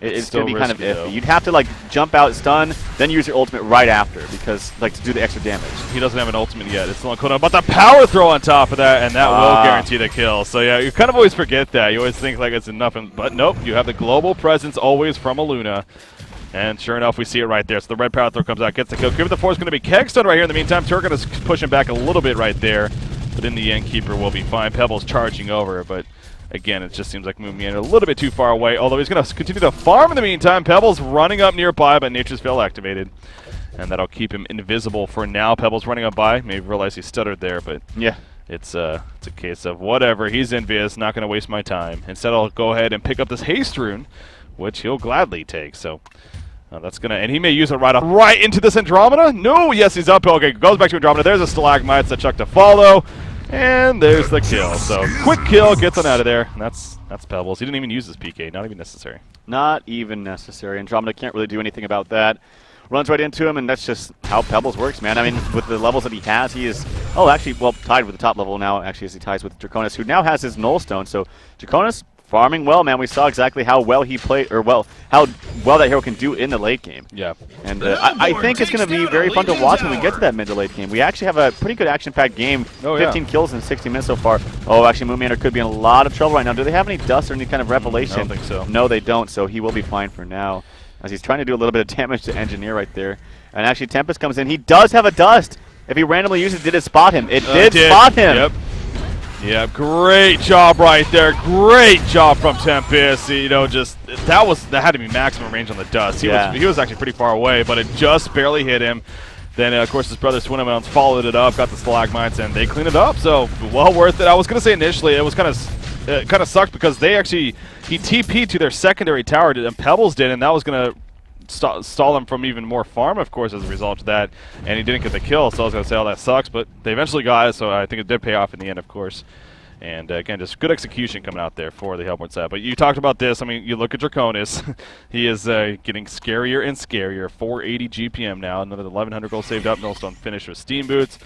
It's going to be risky, kind of iffy. though. You'd have to, like, jump out, stun, then use your ultimate right after, because, like, to do the extra damage. He doesn't have an ultimate yet. It's still on cooldown, but the power throw on top of that, and that will guarantee the kill. So yeah, you kind of always forget that. You always think like it's enough, but nope. You have the global presence always from a Luna, and sure enough, we see it right there. So the red power throw comes out, gets the kill. Give it the force going to be Kegstone right here. In the meantime, Turk is pushing back a little bit right there, but in the end, Keeper will be fine. Pebbles charging over, but again, it just seems like Moomian a little bit too far away, although he's going to continue to farm in the meantime. Pebbles running up nearby, but Nature's Veil activated, and that'll keep him invisible for now. Pebbles running up by, maybe realized he stuttered there, but yeah, it's a case of whatever. He's invis, not going to waste my time. Instead, I'll go ahead and pick up this Haste Rune, which he'll gladly take, so that's going to, and he may use it right into this Andromeda. No, yes, he's up. Okay, goes back to Andromeda. There's a Stalagmite that Chuck to follow. And there's the kill. So quick kill, gets on out of there. And that's Pebbles. He didn't even use his PK. Not even necessary. Not even necessary. Andromeda can't really do anything about that. Runs right into him, and that's just how Pebbles works, man. I mean, with the levels that he has, he is, actually, well, tied with the top level now, actually, as he ties with Draconis, who now has his Null Stone. So Draconis farming well, man. We saw exactly how well he played, or how well that hero can do in the late game. Yeah. And I think it's going to be very fun to watch when we get to that mid to late game. We actually have a pretty good action-packed game. 15 kills in 60 minutes so far. Oh, actually, Moonmander could be in a lot of trouble right now. Do they have any dust or any kind of revelation? I don't think so. No, they don't, so he will be fine for now, as he's trying to do a little bit of damage to Engineer right there. And actually, Tempest comes in. He does have a dust. If he randomly uses it, did it spot him? It did spot him. Yep. Yeah, great job right there. Great job from Tempest. You know, just that had to be maximum range on the dust. He was actually pretty far away, but it just barely hit him. Then, of course, his brother Swinamounts followed it up, got the Stalagmites, and they cleaned it up. So, well worth it. I was going to say initially it was kind of sucked because he TP'd to their secondary tower, and Pebbles did, and that was going to stall him from even more farm, of course, as a result of that, and he didn't get the kill, so I was going to say, oh, that sucks, but they eventually got it, so I think it did pay off in the end, of course. And again, just good execution coming out there for the Helmort side. But you talked about this. I mean, you look at Draconis. He is getting scarier and scarier. 480 GPM now. Another 1,100 gold saved up. Millstone finished with Steam Boots.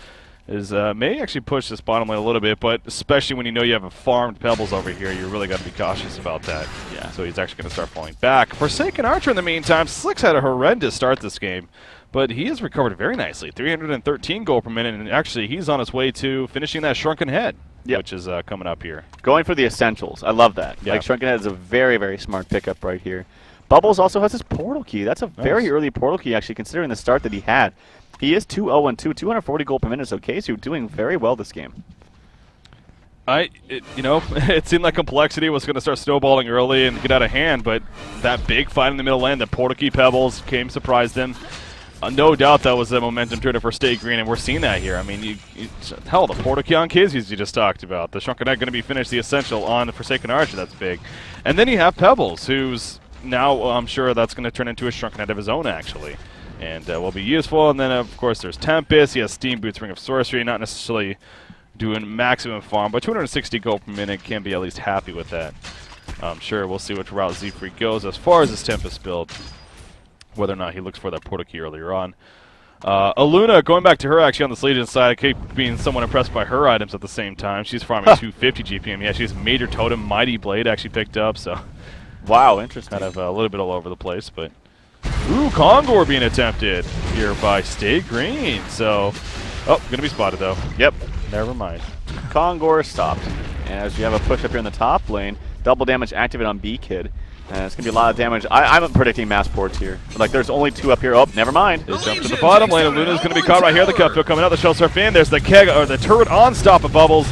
May actually push this bottom lane a little bit, but especially when you know you have a farmed Pebbles over here, you really got to be cautious about that. Yeah. So he's actually going to start falling back. Forsaken Archer, in the meantime, Slick's had a horrendous start this game, but he has recovered very nicely. 313 gold per minute, and actually he's on his way to finishing that Shrunken Head. which is coming up here. Going for the essentials. I love that. Yeah. Like, Shrunken Head is a very, very smart pickup right here. Bubbles also has his portal key. That's a very early portal key, actually, considering the start that he had. He is 2-0-2, 240 gold per minute, so KSU doing very well this game. It seemed like Complexity was going to start snowballing early and get out of hand, but that big fight in the middle lane, the portal key pebbles came, surprised him. No doubt that was a momentum turner for Stay Green, and we're seeing that here. I mean, hell, the portal key on Kizzy's you just talked about. The Shrunken Head going to be finished the essential on the Forsaken Archer, that's big. And then you have Pebbles, who's now, I'm sure that's going to turn into a Shrunken Head of his own, actually. And will be useful. And then, of course, there's Tempest. He has Steam Boots, Ring of Sorcery, not necessarily doing maximum farm, but 260 gold per minute, can be at least happy with that. I'm sure we'll see which route Z-Freak goes as far as his Tempest build, whether or not he looks for that portal key earlier on. Aluna, going back to her actually on this Legion side, I keep being somewhat impressed by her items at the same time. She's farming 250 GPM. Yeah, she has Major Totem, Mighty Blade actually picked up, so... Wow, interesting. Kind of a little bit all over the place, but... Ooh, Kongor being attempted here by Stay Green, so... Oh, gonna be spotted though. Yep. Never mind. Kongor stopped. As you have a push up here in the top lane, double damage activate on B-Kid. It's going to be a lot of damage. I'm predicting mass ports here. Like, there's only 2 up here. Oh, never mind. They jump to the bottom lane. Luna's going to be caught right here. The Cutfield coming out. The Shell Surf in. There's the keg, or the turret on top of Bubbles.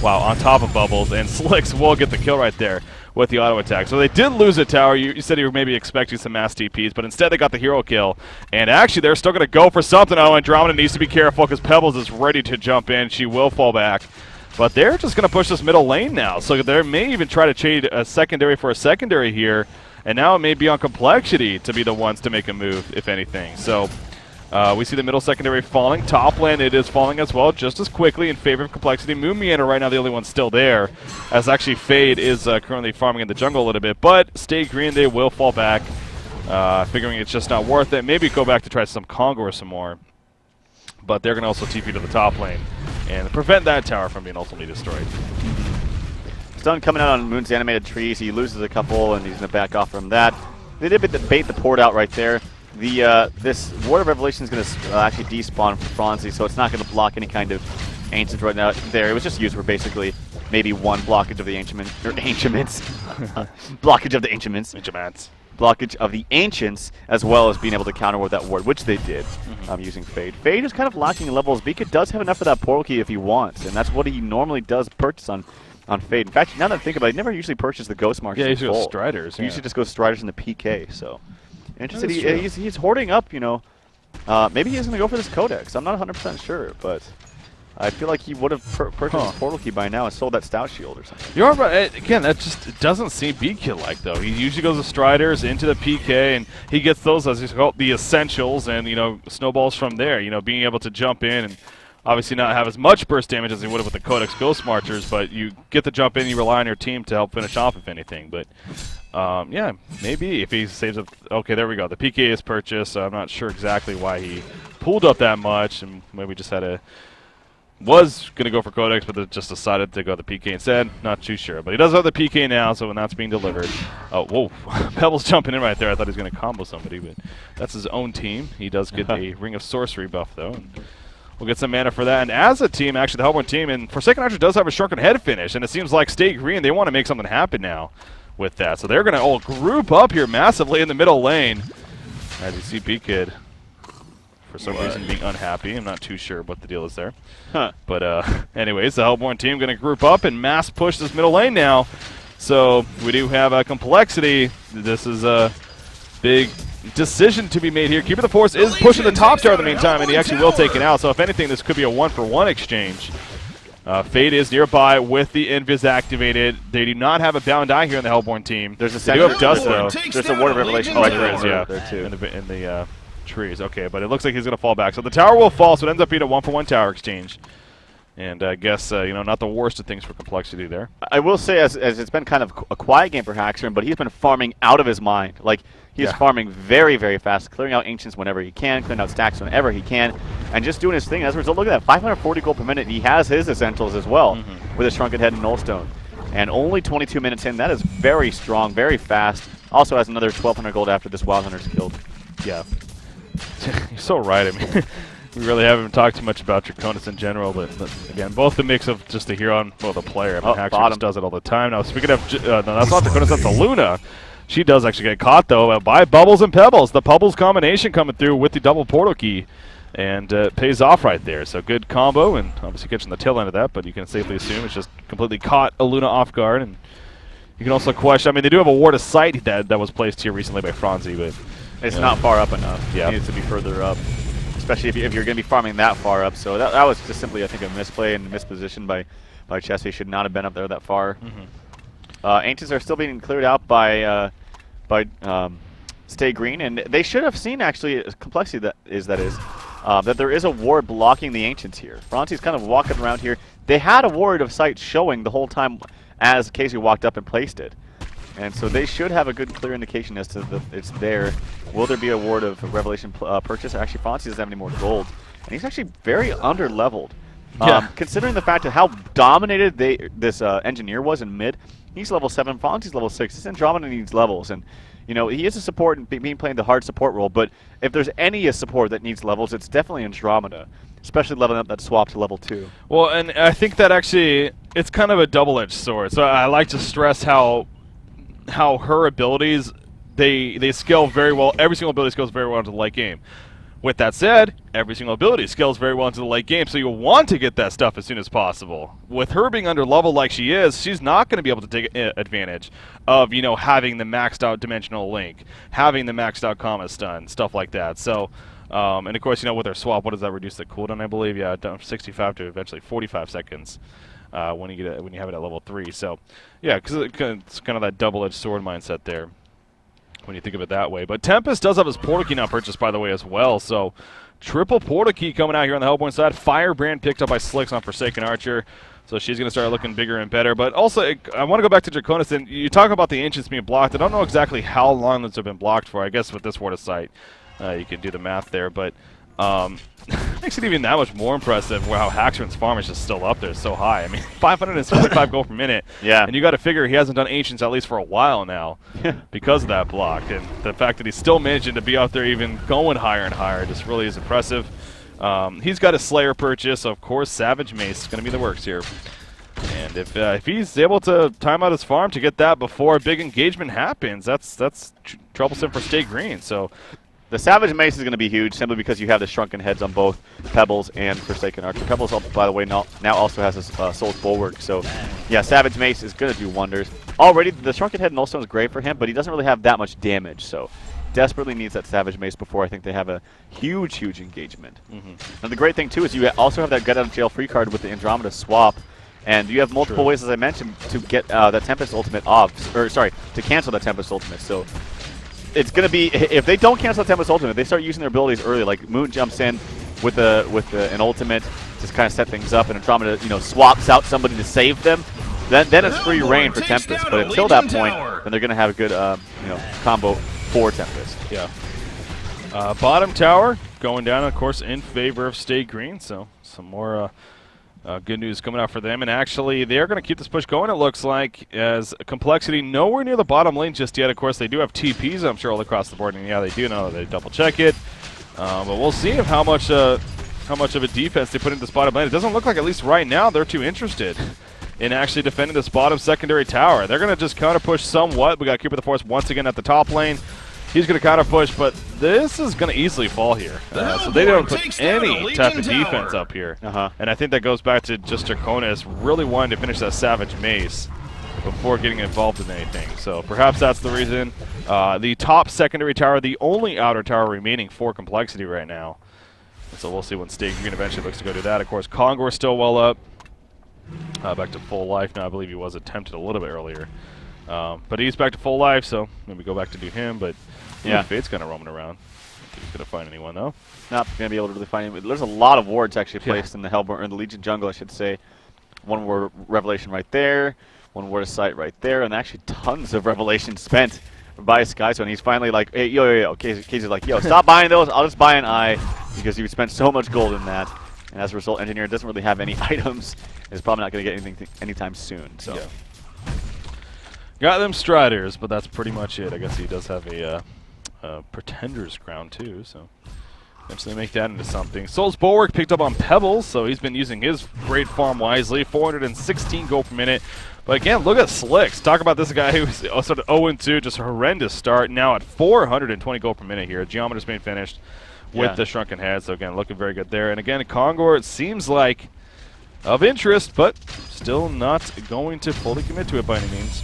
Wow, on top of Bubbles. And Slicks will get the kill right there with the auto attack. So they did lose a tower. You said you were maybe expecting some mass TPs, but instead they got the hero kill. And actually, they're still going to go for something. Oh, Andromeda needs to be careful because Pebbles is ready to jump in. She will fall back. But they're just going to push this middle lane now. So they may even try to trade a secondary for a secondary here. And now it may be on Complexity to be the ones to make a move, if anything. So we see the middle secondary falling. Top lane, it is falling as well, just as quickly in favor of Complexity. Moon Meander right now the only one still there, as actually Fade is currently farming in the jungle a little bit. But Stay Green, they will fall back, figuring it's just not worth it. Maybe go back to try some Kongor some more. But they're going to also TP to the top lane and prevent that tower from being ultimately destroyed. Stun coming out on Moon's animated trees. He loses a couple, and he's going to back off from that. They did bait the port out right there. This Ward of Revelation is going to actually despawn for Franzi, so it's not going to block any kind of Ancients right now there. It was just used for basically maybe one blockage of the Ancients. Blockage of the Ancients. Blockage of the Ancients, as well as being able to counter with that ward, which they did using Fade. Fade is kind of lacking in levels. Beacon does have enough of that portal key if he wants, and that's what he normally does purchase on Fade. In fact, now that I think about it, he never usually purchased the Ghost Marks. Yeah, he usually goes Striders. He usually just goes Striders in the PK, so... Interested. He's hoarding up, you know. Maybe he's going to go for this Codex. I'm not 100% sure, but I feel like he would have purchased his portal key by now and sold that Stout Shield or something. You're right. Again, that just doesn't seem B-Kid-like, though. He usually goes with Striders into the PK, and he gets those, as he's called, the essentials, and, you know, snowballs from there. You know, being able to jump in and obviously not have as much burst damage as he would have with the Codex Ghost Marchers, but you get the jump in, you rely on your team to help finish off, if anything. But, yeah, maybe if he saves up... Okay, there we go. The PK is purchased, so I'm not sure exactly why he pulled up that much, and maybe just had a... Was going to go for Codex, but just decided to go the PK instead. Not too sure. But he does have the PK now, so when that's being delivered... Oh, whoa. Pebbles jumping in right there. I thought he was going to combo somebody, but that's his own team. He does get a Ring of Sorcery buff, though. And we'll get some mana for that. And as a team, actually, the HoN team, and Forsaken Archer does have a Shrunken Head finish, and it seems like Stay Green, they want to make something happen now with that. So they're going to all group up here massively in the middle lane. As you see B-Kid, for some reason, being unhappy. I'm not too sure what the deal is there. But anyways, the HoN team going to group up and mass push this middle lane now. So we do have a Complexity. This is a big decision to be made here. Keeper of the Force is pushing the top tower in the meantime, and he actually will take it out. So if anything, this could be a 1-for-1 exchange. Fade is nearby with the Invis activated. They do not have a Bound Eye here in the Hellborn team. There's a they do have Dust, though. There's a Ward of Revelation right there, there too. In the trees. Okay, but it looks like he's going to fall back. So the tower will fall, so it ends up being a 1-for-1 tower exchange. And I guess, you know, not the worst of things for Complexity there. I will say, as it's been kind of a quiet game for Haxorn, but he's been farming out of his mind. Like, he's farming very, very fast, clearing out Ancients whenever he can, clearing out stacks whenever he can, and just doing his thing. As a result, look at that, 540 gold per minute. He has his Essentials as well with a Shrunken Head and Nullstone. And only 22 minutes in. That is very strong, very fast. Also has another 1,200 gold after this Wild Hunter's killed. Yeah. You're so right. I mean, we really haven't talked too much about Draconis in general, but again, both the mix of just the hero and the player. I mean, Haxor just does it all the time. Now, speaking of, no, that's not Draconis, that's the Luna. She does actually get caught, though, by Bubbles and Pebbles. The Pebbles combination coming through with the double portal key, and pays off right there. So good combo, and obviously catching the tail end of that, but you can safely assume it's just completely caught a Luna off guard. And you can also question, I mean, they do have a ward of sight that was placed here recently by Franzi, but it's not far up enough. Yeah. It needs to be further up, especially if you're going to be farming that far up. So that was just simply, I think, a misplay and misposition by Chess. He should not have been up there that far. Ancients are still being cleared out by Stay Green, and they should have seen actually complexity that there is a ward blocking the Ancients here. Franzi's kind of walking around here. They had a ward of sight showing the whole time as Casey walked up and placed it. And so they should have a good clear indication as to it's there. Will there be a ward of Revelation purchase? Actually, Franzi doesn't have any more gold. And he's actually very under-leveled. Yeah. Considering the fact of how dominated this engineer was in mid, he's level 7, Franzi's level 6. This Andromeda needs levels. And you know, he is a support and being playing the hard support role, but if there's any support that needs levels, it's definitely Andromeda, especially leveling up that swap to level 2. Well, and I think that actually, it's kind of a double-edged sword. So I like to stress how her abilities, they scale very well. Every single ability scales very well into the late game. With that said, every single ability scales very well into the late game, so you'll want to get that stuff as soon as possible. With her being under level like she is, she's not going to be able to take advantage of, you know, having the maxed out dimensional link, having the maxed out comma stun, stuff like that. So, and of course, you know, with her swap, what does that reduce the cooldown? I believe, yeah, down from 65 to eventually 45 seconds when you have it at level 3. So, yeah, because it's kind of that double-edged sword mindset there when you think of it that way. But Tempest does have his portal key now purchased, by the way, as well. So triple portal key coming out here on the Hellborn side. Firebrand picked up by Slicks on Forsaken Archer. So she's going to start looking bigger and better. But also, I want to go back to Draconis. And you talk about the Ancients being blocked. I don't know exactly how long those have been blocked for. I guess with this Ward of Sight, you can do the math there. But makes it even that much more impressive how Haxor's farm is just still up there so high. I mean, 575 gold per minute. Yeah. And you got to figure he hasn't done Ancients at least for a while now because of that block. And the fact that he's still managing to be out there even going higher and higher just really is impressive. He's got a Slayer purchase, so of course Savage Mace is going to be the works here. And if he's able to time out his farm to get that before a big engagement happens, that's troublesome for Stay Green. So the Savage Mace is going to be huge simply because you have the shrunken heads on both Pebbles and Forsaken Archer. Pebbles, by the way, now also has a Soul's Bulwark. So, yeah, Savage Mace is going to do wonders. Already, the shrunken head Nullstone is great for him, but he doesn't really have that much damage. So, desperately needs that Savage Mace before I think they have a huge, huge engagement. And the great thing, too, is you also have that Get Out of Jail free card with the Andromeda swap. And you have multiple ways, as I mentioned, to get that Tempest Ultimate off. Or, sorry, to cancel that Tempest Ultimate. So, it's going to be, if they don't cancel the Tempest Ultimate, they start using their abilities early, like Moon jumps in with an Ultimate, just kind of set things up, and Andromeda, you know, swaps out somebody to save them, then it's free reign for Tempest. But until that point, then they're going to have a good, you know, combo for Tempest. Yeah. Bottom tower going down, of course, in favor of Stay Green, so some more good news coming out for them. And actually, they're going to keep this push going, it looks like, as Complexity nowhere near the bottom lane just yet. Of course, they do have TPs, I'm sure, all across the board. And yeah, they do know. They double-check it. But we'll see if how much of a defense they put into this bottom lane. It doesn't look like, at least right now, they're too interested in actually defending this bottom secondary tower. They're going to just counter-push somewhat. We got Keeper of the Forest once again at the top lane. He's going to counter-push, but this is going to easily fall here. So they don't put any type of defense up here. And I think that goes back to just Draconis really wanting to finish that Savage Mace before getting involved in anything. So perhaps that's the reason. The top secondary tower, the only outer tower remaining for Complexity right now. So we'll see when Stay Green eventually looks to go do that. Of course, Kongor still well up. Back to full life now. I believe he was attempted a little bit earlier. But he's back to full life, so maybe go back to do him. But yeah, Fate's kind of roaming around. I don't think he's going to find anyone, though. Not going to be able to really find anyone. There's a lot of wards actually placed in the Hellborn, or in the Legion jungle, I should say. One ward Revelation right there, one ward of Sight right there, and actually tons of Revelation spent by Skyzone. And he's finally like, hey, yo. Casey's like, yo, stop buying those. I'll just buy an eye because you spent so much gold in that. And as a result, Engineer doesn't really have any items. Is probably not going to get anything anytime soon. So. Yeah. Got them Striders, but that's pretty much it. I guess he does have a Pretender's Crown too, so Eventually make that into something. Soul's Bulwark picked up on Pebbles, so he's been using his great farm wisely. 416 gold per minute. But again, look at Slicks. Talk about this guy who's sort of 0-2, just a horrendous start. Now at 420 gold per minute here. Geometer's being finished with the Shrunken Head. So again, looking very good there. And again, Kongor, it seems like of interest, but still not going to fully commit to it by any means.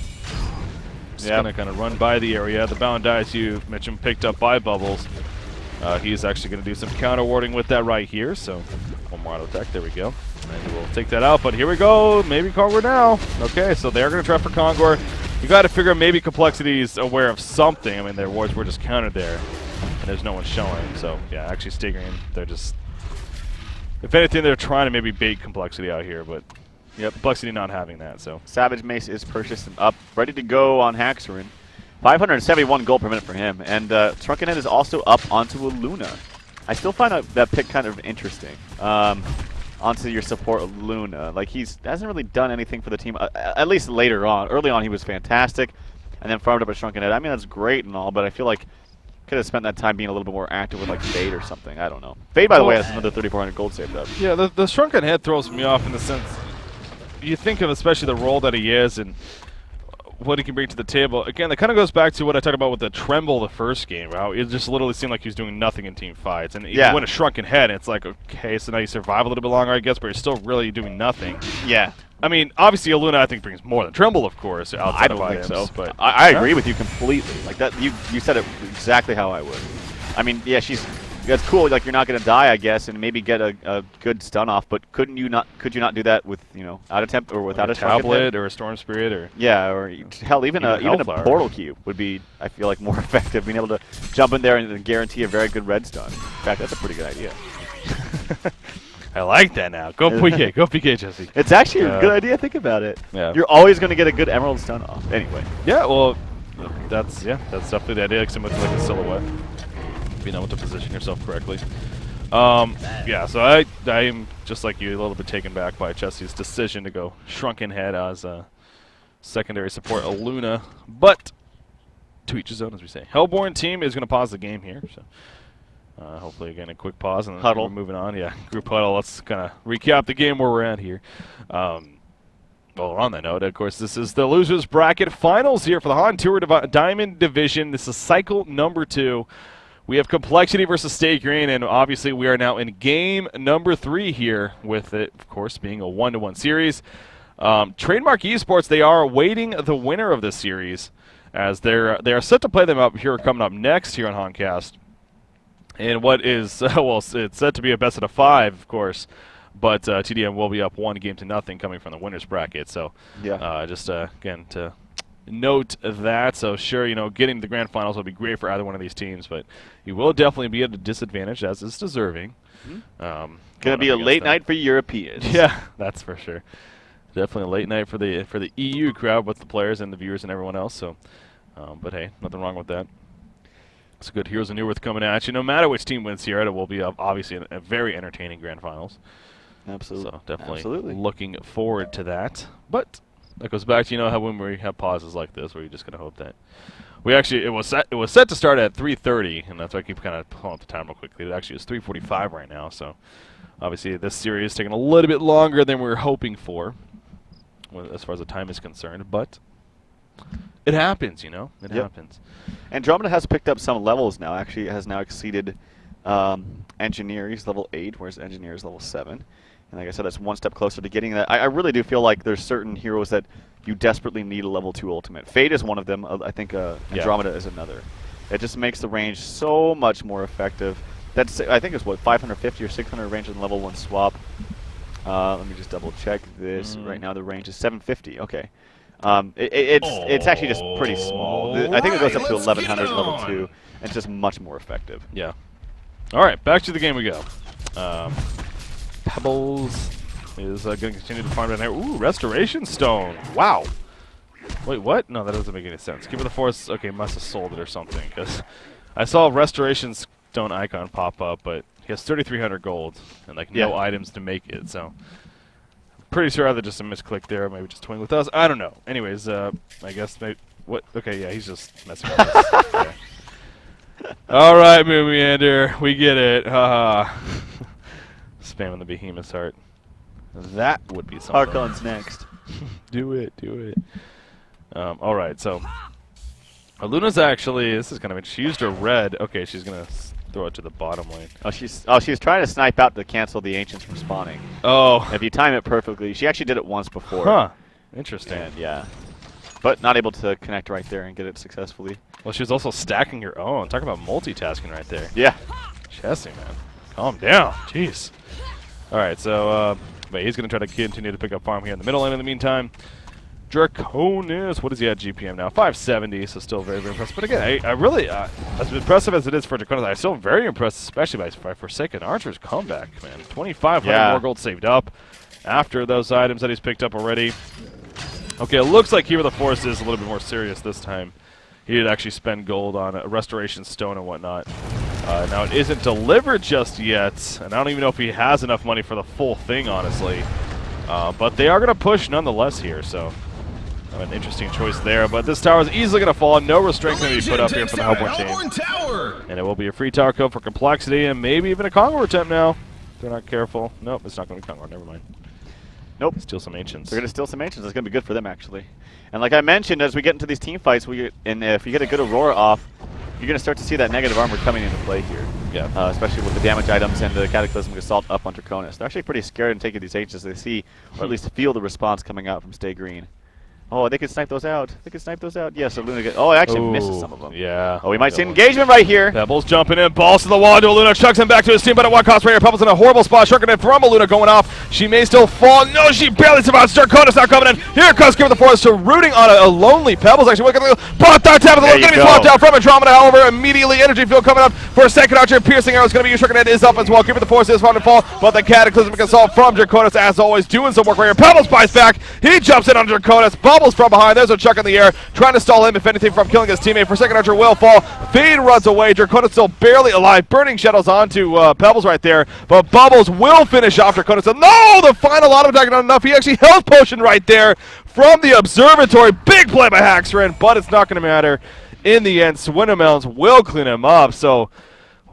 Just going to kind of run by the area. The Bound Dice you mentioned picked up by Bubbles. He's actually going to do some counter warding with that right here. So one more auto attack. There we go. And we'll take that out. But here we go. Maybe Kongor now. Okay, so they're going to try for Kongor. You got to figure maybe Complexity's aware of something. I mean, their wards were just countered there, and there's no one showing. So yeah, actually staggering. They're just, if anything, they're trying to maybe bait Complexity out here, but Complexity not having that. So Savage Mace is purchased and up, ready to go on Haxorun. 571 gold per minute for him, and Shrunken Head is also up onto a Luna. I still find that pick kind of interesting. Onto your support Luna. Like, hasn't really done anything for the team, at least later on. Early on, he was fantastic, and then farmed up a Shrunken Head. I mean, that's great and all, but I feel like could have spent that time being a little bit more active with, like, Fade or something. I don't know. Fade, by the way, has another 3,400 gold saved up. Yeah, the Shrunken Head throws me off in the sense, you think of especially the role that he is and what he can bring to the table. Again, that kind of goes back to what I talked about with the Tremble the first game, how it just literally seemed like he was doing nothing in team fights. And you win a Shrunken Head, and it's like, okay, so now you survive a little bit longer, I guess, but you're still really doing nothing. Yeah. I mean, obviously, Aluna, I think, brings more than Tremble, of course, outside of items. I don't think so. But I agree with you completely. Like, that, you said it exactly how I would. I mean, yeah, that's cool. Like, you're not going to die, I guess, and maybe get a good stun off. But could you not do that with, out of temp or without a tablet or a Storm Spirit or or hell, even a portal cube would be, I feel like, more effective. Being able to jump in there and guarantee a very good red stun. In fact, that's a pretty good idea. I like that now. Go PK, go PK, Jesse. It's actually a good idea. Think about it. Yeah. You're always going to get a good emerald stun off. Anyway. Yeah. Well, that's definitely the idea. Like similar to like a silhouette. Being able to position yourself correctly. Yeah, so I am, just like you, a little bit taken back by Jesse's decision to go Shrunken Head as a secondary support, a Luna. But to each his own, as we say. Hellborn team is going to pause the game here. So hopefully, again, a quick pause and then huddle. We're moving on. Yeah, group huddle. Let's kind of recap the game where we're at here. Well, on that note, of course, this is the losers bracket finals here for the HoN Tour Diamond Division. This is cycle number 2. We have Complexity versus Stay Green, and obviously we are now in game number 3 here, with it, of course, being a 1-to-1 series. Trademark Esports, they are awaiting the winner of this series, as they are set to play them up here coming up next here on HoNcast. And what is, well, it's set to be a best of 5, of course, but TDM will be up 1-0 coming from the winners bracket. So just, again, to note that. So sure, getting to the grand finals will be great for either one of these teams, but you will definitely be at a disadvantage, as is deserving. Going to be a late night for Europeans. Yeah, that's for sure. Definitely a late night for the EU crowd with the players and the viewers and everyone else. So, but hey, nothing wrong with that. It's a good Heroes of Newerth coming at you. No matter which team wins here, it will be obviously a very entertaining grand finals. Absolutely. So definitely looking forward to that. But that goes back to how when we have pauses like this, where you're just gonna hope that we actually it was set to start at 3:30, and that's why I keep kind of pulling up the time real quickly. It actually is 3:45 right now, so obviously this series is taking a little bit longer than we were hoping for, as far as the time is concerned. But it happens, it happens. Andromeda has picked up some levels now. Actually, has now exceeded Engineer. He's level 8, whereas Engineer is level 7. And like I said, that's one step closer to getting that. I really do feel like there's certain heroes that you desperately need a level 2 ultimate. Fade is one of them. I think Andromeda is another. It just makes the range so much more effective. That's, I think it's, 550 or 600 range on level 1 swap. Let me just double check this. Right now the range is 750. Okay. It's actually just pretty small. I think it goes up to 1100 level 2. It's just much more effective. Yeah. All right, back to the game we go. Pebbles is going to continue to farm down there. Ooh, Restoration Stone. Wow. Wait, what? No, that doesn't make any sense. Give it the Force. Okay, must have sold it or something, because I saw a Restoration Stone icon pop up, but he has 3,300 gold and no items to make it, so pretty sure either just a misclick there, or maybe just toying with us. I don't know. Anyways, I guess what? Okay, yeah, he's just messing with us. Yeah. All right, Meander, we get it. Spamming the Behemoth's heart. That would be something. HoN's next. Do it, do it. All right, so Luna's actually, this is kind of, she used her red. Okay, she's gonna throw it to the bottom lane. She's trying to snipe out to cancel the Ancients from spawning. Oh. If you time it perfectly, she actually did it once before. Huh. Interesting. And, yeah. But not able to connect right there and get it successfully. Well, she was also stacking her own. Talk about multitasking right there. Yeah. Chessy, man. Calm down. Jeez. All right, so but he's going to try to continue to pick up farm here in the middle lane in the meantime. Draconis, what is he at GPM now? 570, so still very, very impressive. But again, I really, as impressive as it is for Draconis, I'm still very impressed, especially by Forsaken Archer's comeback, man. 2,500 more gold saved up after those items that he's picked up already. Okay, it looks like Keeper of the Forest is a little bit more serious this time. He did actually spend gold on a Restoration Stone and whatnot. Now, it isn't delivered just yet, and I don't even know if he has enough money for the full thing, honestly. But they are going to push nonetheless here, so an interesting choice there. But this tower is easily going to fall. No restraint going to be put up here for the Hellborn team. And it will be a free tower kill for complexity and maybe even a Conqueror attempt now. If they're not careful. Nope, it's not going to be Conqueror. Never mind. Nope. Steal some Ancients. They're going to steal some Ancients. It's going to be good for them, actually. And like I mentioned, as we get into these team fights, if you get a good Aurora off, you're going to start to see that negative armor coming into play here. Yeah. Especially with the damage items and the Cataclysmic Assault up on Draconis. They're actually pretty scared in taking these Ancients. They see, or at least feel the response coming out from Stay Green. Oh, they can snipe those out. They can snipe those out. Yes, so Luna it actually misses some of them. Yeah. Oh, we might see engagement right here. Pebbles jumping in, balls to the wall into Luna, chucks him back to his team, but at what cost right here? Pebbles in a horrible spot, shirking it from Luna going off. She may still fall. No, she barely survives. Draconis now coming in. Here comes Keeper of the Forest, so rooting on a lonely Pebbles. Actually, pop that tab, going to be swapped out from Andromeda. However, immediately energy field coming up for a second archer. Piercing arrow is going to be used. Shirking it is up as well. Keeper of the Forest is found to fall, but the Cataclysmic Assault from Draconis, as always, doing some work right here. Pebbles buys back. He jumps in on Draconis. Bubbles from behind. There's a chuck in the air, trying to stall him, if anything, from killing his teammate. Forsaken Archer will fall. Fade runs away. Draconis still barely alive. Burning Shadows onto Pebbles right there, but Bubbles will finish off Draconis. No, the final auto attack not enough. He actually health potion right there from the Observatory. Big play by Haxrin, but it's not going to matter. In the end, Swindelmelons will clean him up. So,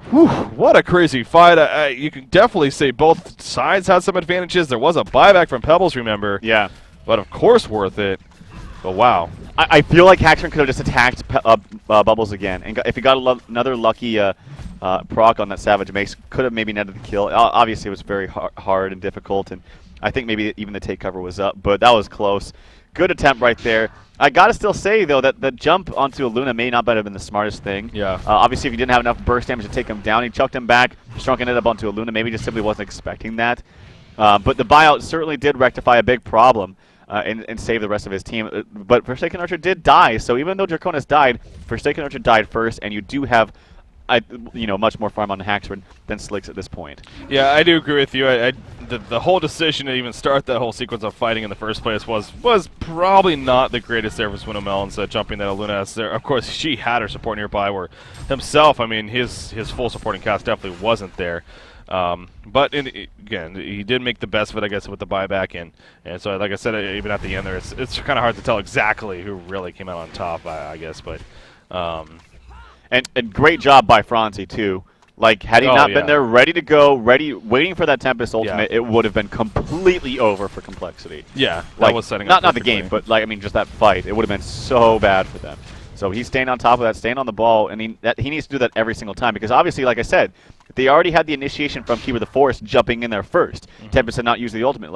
whew, what a crazy fight. You can definitely say both sides had some advantages. There was a buyback from Pebbles, remember? Yeah. But of course worth it. But wow. I feel like Haxrin could have just attacked Bubbles again. And if he got another lucky proc on that Savage Mace, could have maybe netted the kill. Obviously, it was very hard and difficult. And I think maybe even the take cover was up. But that was close. Good attempt right there. I got to still say, though, that the jump onto Luna may not have been the smartest thing. Yeah. Obviously, if he didn't have enough burst damage to take him down, he chucked him back, shrunken it up onto Luna. Maybe just simply wasn't expecting that. But the buyout certainly did rectify a big problem. And save the rest of his team. But Forsaken Archer did die, so even though Draconis died, Forsaken Archer died first, and you do have much more farm on Haxrin than Slicks at this point. Yeah, I do agree with you. The whole decision to even start that whole sequence of fighting in the first place was probably not the greatest there for Swindelmelons, jumping that Luna there. Of course, she had her support nearby, where himself, I mean, his full supporting cast definitely wasn't there. But again, he did make the best of it, I guess, with the buyback, and so, like I said, even at the end there, it's kind of hard to tell exactly who really came out on top, I guess. But and great job by Franzi too. Like, had he not been there, ready to go, waiting for that Tempest ultimate, it would have been completely over for Complexity. Yeah, that was setting up not the game, but like, I mean, just that fight, it would have been so bad for them. So he's staying on top of that, staying on the ball, and he needs to do that every single time because obviously, like I said, they already had the initiation from Keeper of the Forest jumping in there first. Tempest had not used the ultimate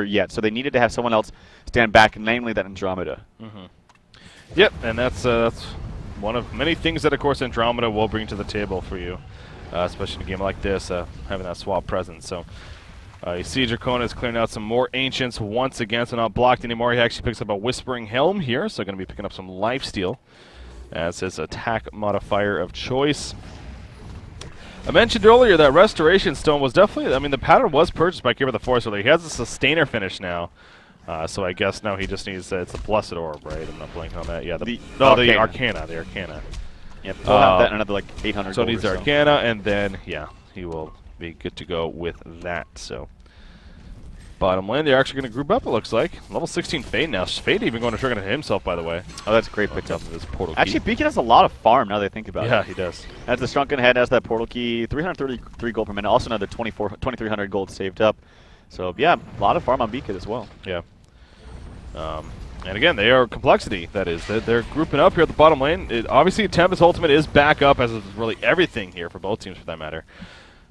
yet, so they needed to have someone else stand back, namely that Andromeda. Yep, and that's one of many things that, of course, Andromeda will bring to the table for you, especially in a game like this, having that swap presence. So you see Draconis clearing out some more Ancients once again, so not blocked anymore. He actually picks up a Whispering Helm here, so going to be picking up some lifesteal as his attack modifier of choice. I mentioned earlier that Restoration Stone was definitely, I mean, the pattern was purchased by Keeper of the Forest earlier. He has a Sustainer finish now. So I guess now he just needs, it's a Blessed Orb, right? I'm not blanking on that. Yeah, the Arcana. The Arcana. Yep, we'll have that another like 800 So he's Arcana, and then, yeah, he will be good to go with that. So Bottom lane, they're actually going to group up, it looks like. Level 16 Fade now. Fade even going to trigger himself, by the way. Oh, that's a great pickup. Of this portal Actually, key. Beacon has a lot of farm now that I think about it. Yeah, he does. Has the Shrunken Head, has that portal key, 333 gold per minute, also another 2,300 gold saved up. So, yeah, a lot of farm on Beacon as well. Yeah. And again, they are complexity, that is. They're grouping up here at the bottom lane. Obviously, Tempest Ultimate is back up, as is really everything here for both teams, for that matter.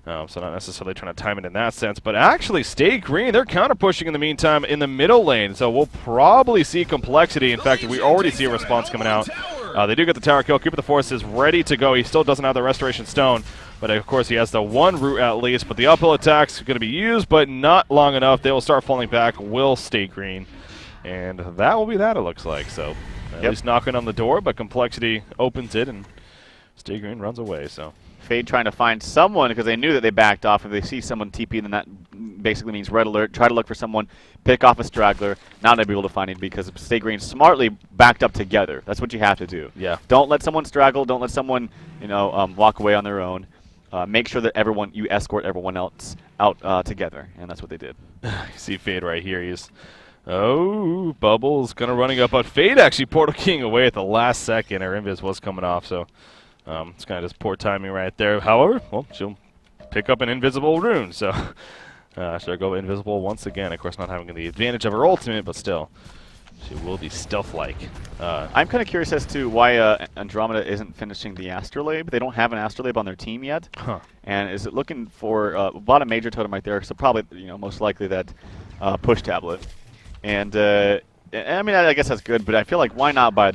So not necessarily trying to time it in that sense. But actually, Stay Green, they're counter-pushing in the meantime in the middle lane. So we'll probably see complexity. In fact, we already see a response coming out. They do get the tower kill. Keeper of the Forest is ready to go. He still doesn't have the Restoration Stone. But, of course, he has the one route at least. But the uphill attack's going to be used, but not long enough. They will start falling back. Will Stay Green. And that will be that, it looks like. So at least knocking on the door, but complexity opens it, and Stay Green runs away. So Fade trying to find someone because they knew that they backed off. If they see someone TP, then that basically means red alert. Try to look for someone, pick off a straggler. Not to be able to find it because Stay Green smartly backed up together. That's what you have to do. Yeah. Don't let someone straggle. Don't let someone, walk away on their own. Make sure that you escort everyone else out together, and that's what they did. You see Fade right here. He's Bubbles kind of running up, but Fade actually portal keying away at the last second. Her invis was coming off, so it's kind of just poor timing right there. However, well, she'll pick up an invisible rune, so she'll go invisible once again. Of course, not having the advantage of her ultimate, but still, she will be stealth-like. I'm kind of curious as to why Andromeda isn't finishing the Astrolabe. They don't have an Astrolabe on their team yet. Huh. And is it looking for about a major totem right there? So probably, most likely that push tablet. And I mean, I guess that's good, but I feel like why not buy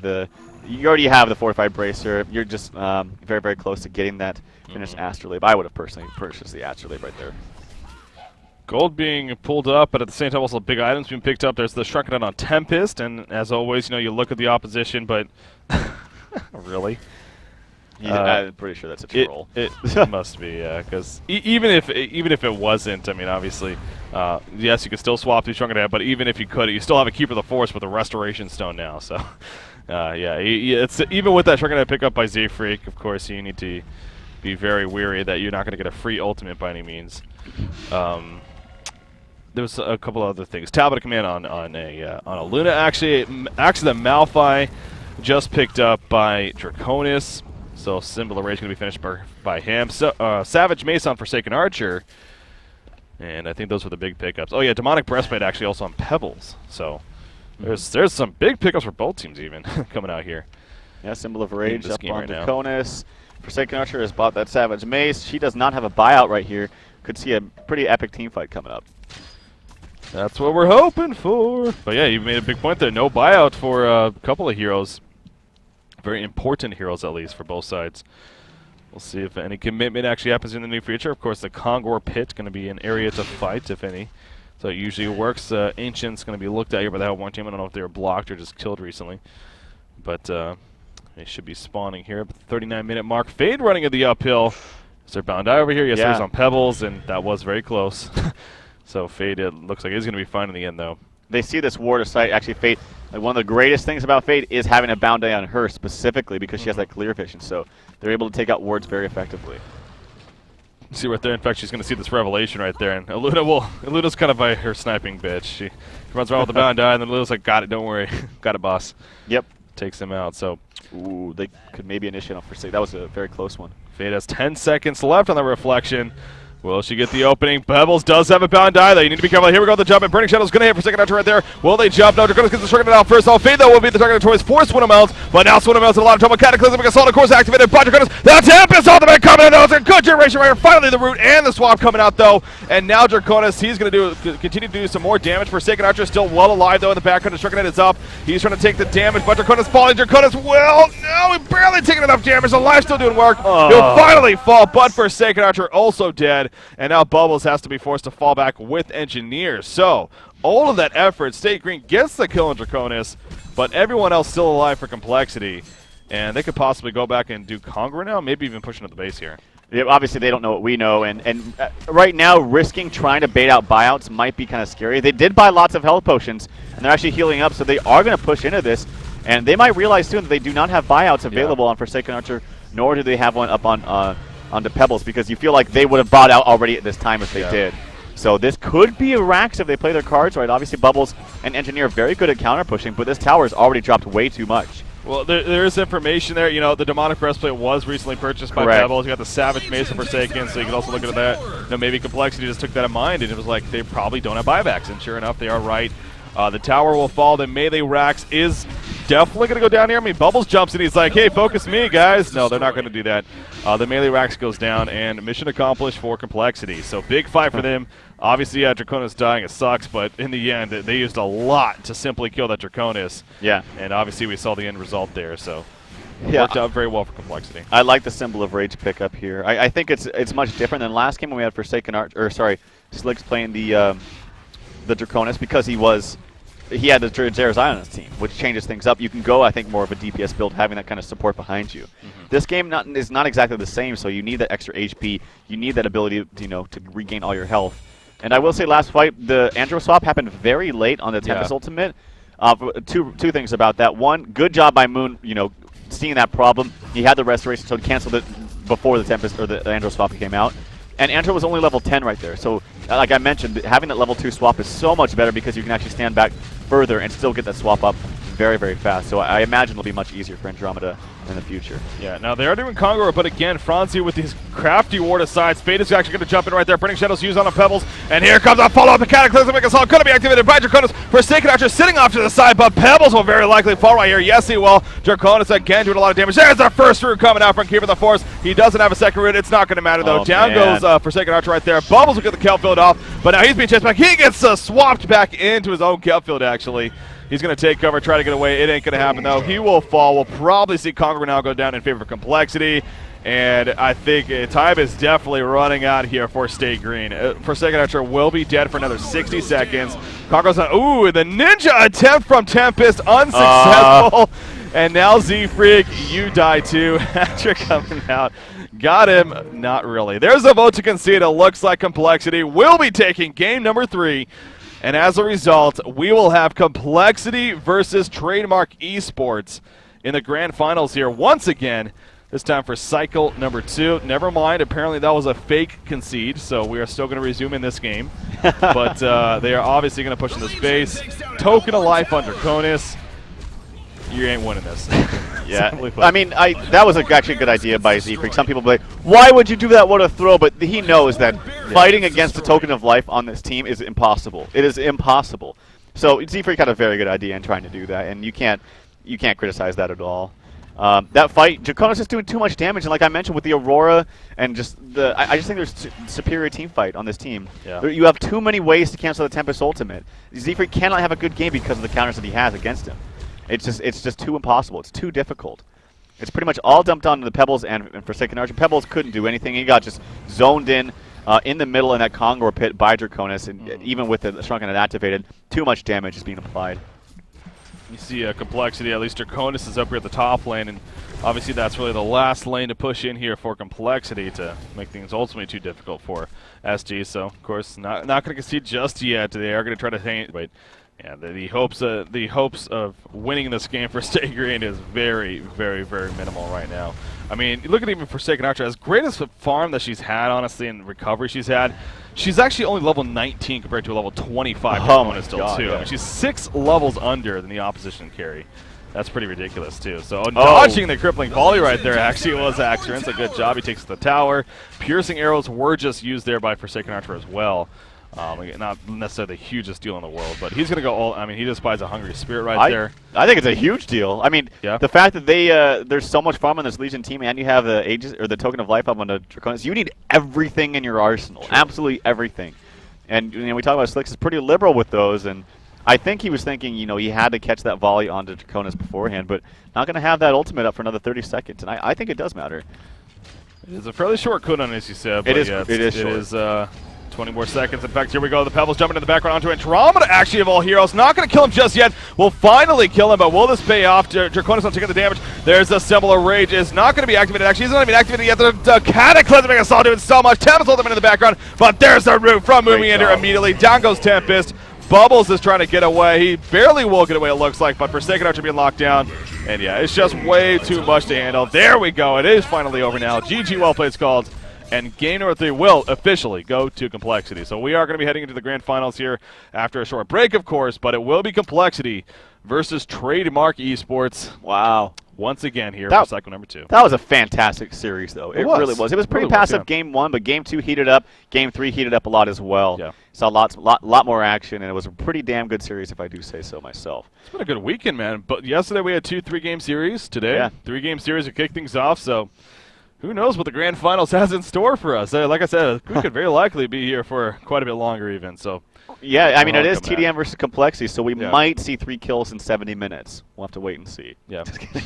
you already have the fortified bracer. You're just very, very close to getting that finished Astrolabe. I would have personally purchased the Astrolabe right there. Gold being pulled up, but at the same time also big items being picked up. There's the Shrunken Head on Tempest, and as always, you look at the opposition, but really? I'm pretty sure that's a troll. It must be, yeah, because even if it wasn't, I mean, obviously, yes, you could still swap the Shrunken Head, but even if you could, you still have a Keeper of the Forest with a Restoration Stone now. So, yeah, it's even with that Shrunken Head pick up by Z-Freak, of course, you need to be very weary that you're not going to get a free ultimate by any means. There's a couple other things. Tablet of Command on a Luna. Actually, the Malphite just picked up by Draconis. So Symbol of Rage going to be finished by him. So, Savage Mace on Forsaken Archer. And I think those were the big pickups. Oh yeah, Demonic Breastplate actually also on Pebbles. So there's some big pickups for both teams even coming out here. Yeah, Symbol of Rage up on right Draconis. Forsaken Archer has bought that Savage Mace. She does not have a buyout right here. Could see a pretty epic team fight coming up. That's what we're hoping for. But yeah, you made a big point there. No buyout for a couple of heroes. Very important heroes, at least, for both sides. We'll see if any commitment actually happens in the near future. Of course, the Kongor Pit going to be an area to fight, if any. So it usually works. Ancient's going to be looked at here by the one team. I don't know if they were blocked or just killed recently. But they should be spawning here at the 39-minute mark. Fade running at the uphill. Is there Bound Eye over here? Yes, there's on Pebbles, and that was very close. So Fade, it looks like, is going to be fine in the end, though. They see this ward of sight. Actually, Fade, like one of the greatest things about Fade is having a Bound Eye on her specifically because she has that clear vision. So they're able to take out wards very effectively. See right there. In fact, she's going to see this revelation right there. And Luna's kind of by her sniping bitch. She runs around with the Bound Eye, and then Luna's like, got it, don't worry. Got it, boss. Yep. Takes him out. So, ooh, they could maybe initiate on Forsaken. That was a very close one. Fade has 10 seconds left on the reflection. Will she get the opening? Pebbles does have a Bound Eye, though. You need to be careful. Here we go, the jump, and Burning Shadow's going to hit for second archer right there. Will they jump? No, Draconis gets the Shrunken out first. All Fade, though, will be the target of choice for Swinamel's, but now Swinamel's in a lot of trouble. Cataclysmic Assault, of course, activated by Draconis. The Tempest Ultimate coming in, though. It's a good generation right here. Finally, the root and the swap coming out, though. And now Draconis, he's going to continue to do some more damage. Forsaken Archer still well alive, though, in the background. The Shrunken is up. He's trying to take the damage, but Draconis falling. Draconis will. No, he barely taking enough damage. The life still doing work. He'll finally fall, but Forsaken Archer also dead. And now Bubbles has to be forced to fall back with Engineers. So, all of that effort, State Green gets the kill on Draconis, but everyone else still alive for complexity. And they could possibly go back and do Conqueror now, maybe even pushing at the base here. Yeah, obviously, they don't know what we know, and right now, risking trying to bait out buyouts might be kind of scary. They did buy lots of health potions, and they're actually healing up, so they are going to push into this. And they might realize soon that they do not have buyouts available on Forsaken Archer, nor do they have one up on the Pebbles, because you feel like they would have bought out already at this time if they did. So this could be a Rax if they play their cards right. Obviously, Bubbles and Engineer are very good at counter pushing, but this tower's already dropped way too much. Well, there is information there. You know, the Demonic Breastplate was recently purchased by Pebbles. You got the Savage Mace of Forsaken, so you can also look at that. You know, maybe Complexity just took that in mind, and it was like, they probably don't have buybacks. And sure enough, they are right. The tower will fall. The Melee Rax is definitely going to go down here. I mean, Bubbles jumps in. He's like, hey, focus me, guys. No, they're not going to do that. The Melee Rax goes down, and mission accomplished for Complexity. So big fight for them. Obviously, Draconis dying, it sucks, but in the end, they used a lot to simply kill that Draconis. Yeah. And obviously, we saw the end result there, so it worked out very well for Complexity. I like the Symbol of Rage pickup here. I think it's much different than last game when we had Forsaken Slicks playing the Draconis, because he had the Zerazai on his team, which changes things up. You can go, I think, more of a DPS build, having that kind of support behind you. This game is not exactly the same, so you need that extra HP. You need that ability, to regain all your health. And I will say, last fight, the Andro swap happened very late on the Tempest ultimate. Two things about that. One, good job by Moon, seeing that problem. He had the restoration, so he canceled it before the Tempest or the Andro swap came out. And Andro was only level 10 right there. So, like I mentioned, having that level 2 swap is so much better because you can actually stand back further and still get that swap up very, very fast. So I imagine it'll be much easier for Andromeda in the future. Yeah, now they are doing Conqueror, but again, Franzi with his crafty ward aside. Spade is actually going to jump in right there. Burning Shadows used on the Pebbles. And here comes a follow-up. The Cataclysmic Assault going to be activated by Draconis. Forsaken Archer sitting off to the side, but Pebbles will very likely fall right here. Yes, he will. Draconis again doing a lot of damage. There's our first root coming out from Keeper of the Force. He doesn't have a second root. It's not going to matter, though. Down goes Forsaken Archer right there. Bubbles will get the Kelp field off, but now he's being chased back. He gets swapped back into his own Kelp field, actually. He's going to take cover, try to get away. It ain't going to happen, though. He will fall. We'll probably see Conqueror now go down in favor of Complexity. And I think time is definitely running out here for Stay Green. Forsaken Archer will be dead for another 60 seconds. Conqueror's on. Ooh, the ninja attempt from Tempest, unsuccessful. And now Z-Freak, you die too. Hatcher coming out. Got him. Not really. There's a vote to concede. It looks like Complexity will be taking game number 3. And as a result, we will have Complexity versus Trademark Esports in the grand finals here once again, this time for cycle number 2. Never mind, apparently that was a fake concede, so we are still going to resume in this game. But they are obviously going to push into space. Token of Life on Draconis. You ain't winning this. Yeah, I mean, that was actually a good idea by Z-Freak. Some people be like, why would you do that? What a throw. But he knows that fighting against the Token of Life on this team is impossible. It is impossible. So Z-Freak had a very good idea in trying to do that, and you can't criticize that at all. That fight, Draconis is doing too much damage, and like I mentioned with the Aurora and just I just think there's superior team fight on this team. Yeah. You have too many ways to cancel the Tempest ultimate. Z-Freak cannot have a good game because of the counters that he has against him. It's just too impossible. It's too difficult. It's pretty much all dumped onto the Pebbles and Forsaken Archer. Pebbles couldn't do anything. He got just zoned in the middle in that Conqueror pit by Draconis, and even with the Shrunken activated, too much damage is being applied. You see Complexity, at least Draconis is up here at the top lane, and obviously that's really the last lane to push in here for Complexity to make things ultimately too difficult for SG. So, of course, not going to concede just yet. They are going to try to hang, but yeah, the hopes of winning this game for Stay Green is very, very, very minimal right now. I mean, look at even Forsaken Archer. As great as the farm that she's had, honestly, and recovery she's had, she's actually only level 19 compared to a level 25 opponent still, too. Yeah. I mean, she's 6 levels under than the opposition carry. That's pretty ridiculous, too. So, dodging the crippling volley right there actually was Axerence. A good job. He takes the tower. Piercing arrows were just used there by Forsaken Archer as well. Not necessarily the hugest deal in the world, but he's going to go all. I mean, he just buys a Hungry Spirit there. I think it's a huge deal. I mean, the fact that there's so much farm on this Legion team, and you have the Aegis or the Token of Life up on the Draconis. You need everything in your arsenal, absolutely everything. And we talk about Slicks is pretty liberal with those, and I think he was thinking, he had to catch that volley onto Draconis beforehand, but not going to have that ultimate up for another 30 seconds, and I think it does matter. It is a fairly short cooldown, as you said. But it is short. 20 more seconds. In fact, here we go. The Pebbles jumping in the background onto Andromeda, actually, of all heroes. Not going to kill him just yet. We'll finally kill him, but will this pay off? Draconis not taking the damage. There's a Symbol of Rage. Is not going to be activated. Actually, he's not even activated yet. The Cataclysmic Assault doing so much. Tempest ultimate in the background, but there's the root from Moomiander immediately. Down goes Tempest. Bubbles is trying to get away. He barely will get away, it looks like, but Forsaken Archer being locked down. And yeah, it's just way too much to handle. There we go. It is finally over now. GG, well played, Scald. And game number 3 will officially go to Complexity. So we are going to be heading into the grand finals here after a short break, of course, but it will be Complexity versus Trademark Esports. Wow. Once again here for cycle number 2. That was a fantastic series, though. It really was. It was pretty passive game 1, but game 2 heated up. Game 3 heated up a lot as well. Yeah. Saw lot more action, and it was a pretty damn good series, if I do say so myself. It's been a good weekend, man. But yesterday we had 2 3-game series. Today, 3-game series to kick things off. So who knows what the grand finals has in store for us? Like I said, we could very likely be here for quite a bit longer, even. So. Yeah, I mean, it is TDM versus Complexity, so we might see 3 kills in 70 minutes. We'll have to wait and see. Yeah. Just kidding.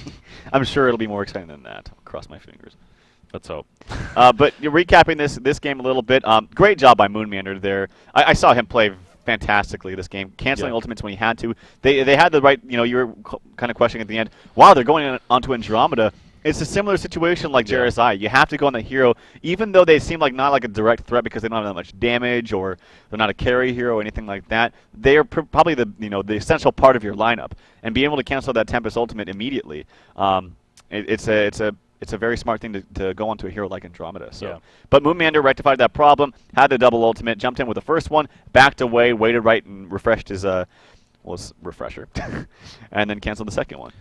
I'm sure it'll be more exciting than that. I'll cross my fingers. Let's hope. But recapping this game a little bit, great job by Moonmander there. I saw him play fantastically this game, canceling ultimates when he had to. They had the right, you were kind of questioning at the end, wow, they're going onto Andromeda. It's a similar situation like JRSI. You have to go on the hero, even though they seem like not like a direct threat because they don't have that much damage or they're not a carry hero or anything like that. They are probably the the essential part of your lineup, and being able to cancel that Tempest ultimate immediately, it's a very smart thing to go onto a hero like Andromeda. So, but Moonmander rectified that problem, had the double ultimate, jumped in with the first one, backed away, waited right, and refreshed his refresher, and then canceled the second one.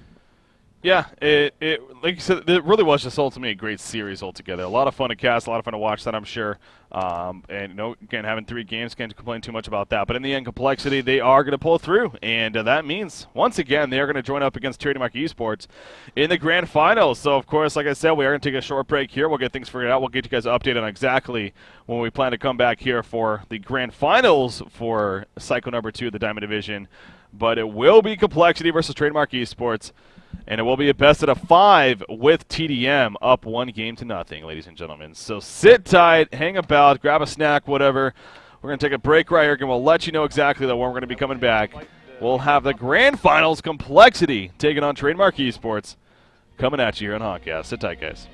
Yeah, it like you said, it really was just ultimately a great series altogether. A lot of fun to cast, a lot of fun to watch that, I'm sure. And again, having 3 games, can't complain too much about that. But in the end, Complexity, they are going to pull through, and that means once again they are going to join up against Trademark Esports in the grand finals. So of course, like I said, we are going to take a short break here. We'll get things figured out. We'll get you guys updated on exactly when we plan to come back here for the grand finals for cycle number 2 of the Diamond Division. But it will be Complexity versus Trademark Esports. And it will be a best out of 5 with TDM up 1-0, ladies and gentlemen. So sit tight, hang about, grab a snack, whatever. We're going to take a break right here, and we'll let you know exactly when we're going to be coming back. We'll have the grand finals, Complexity, taking on Trademark Esports, coming at you here on HoNcast. Sit tight, guys.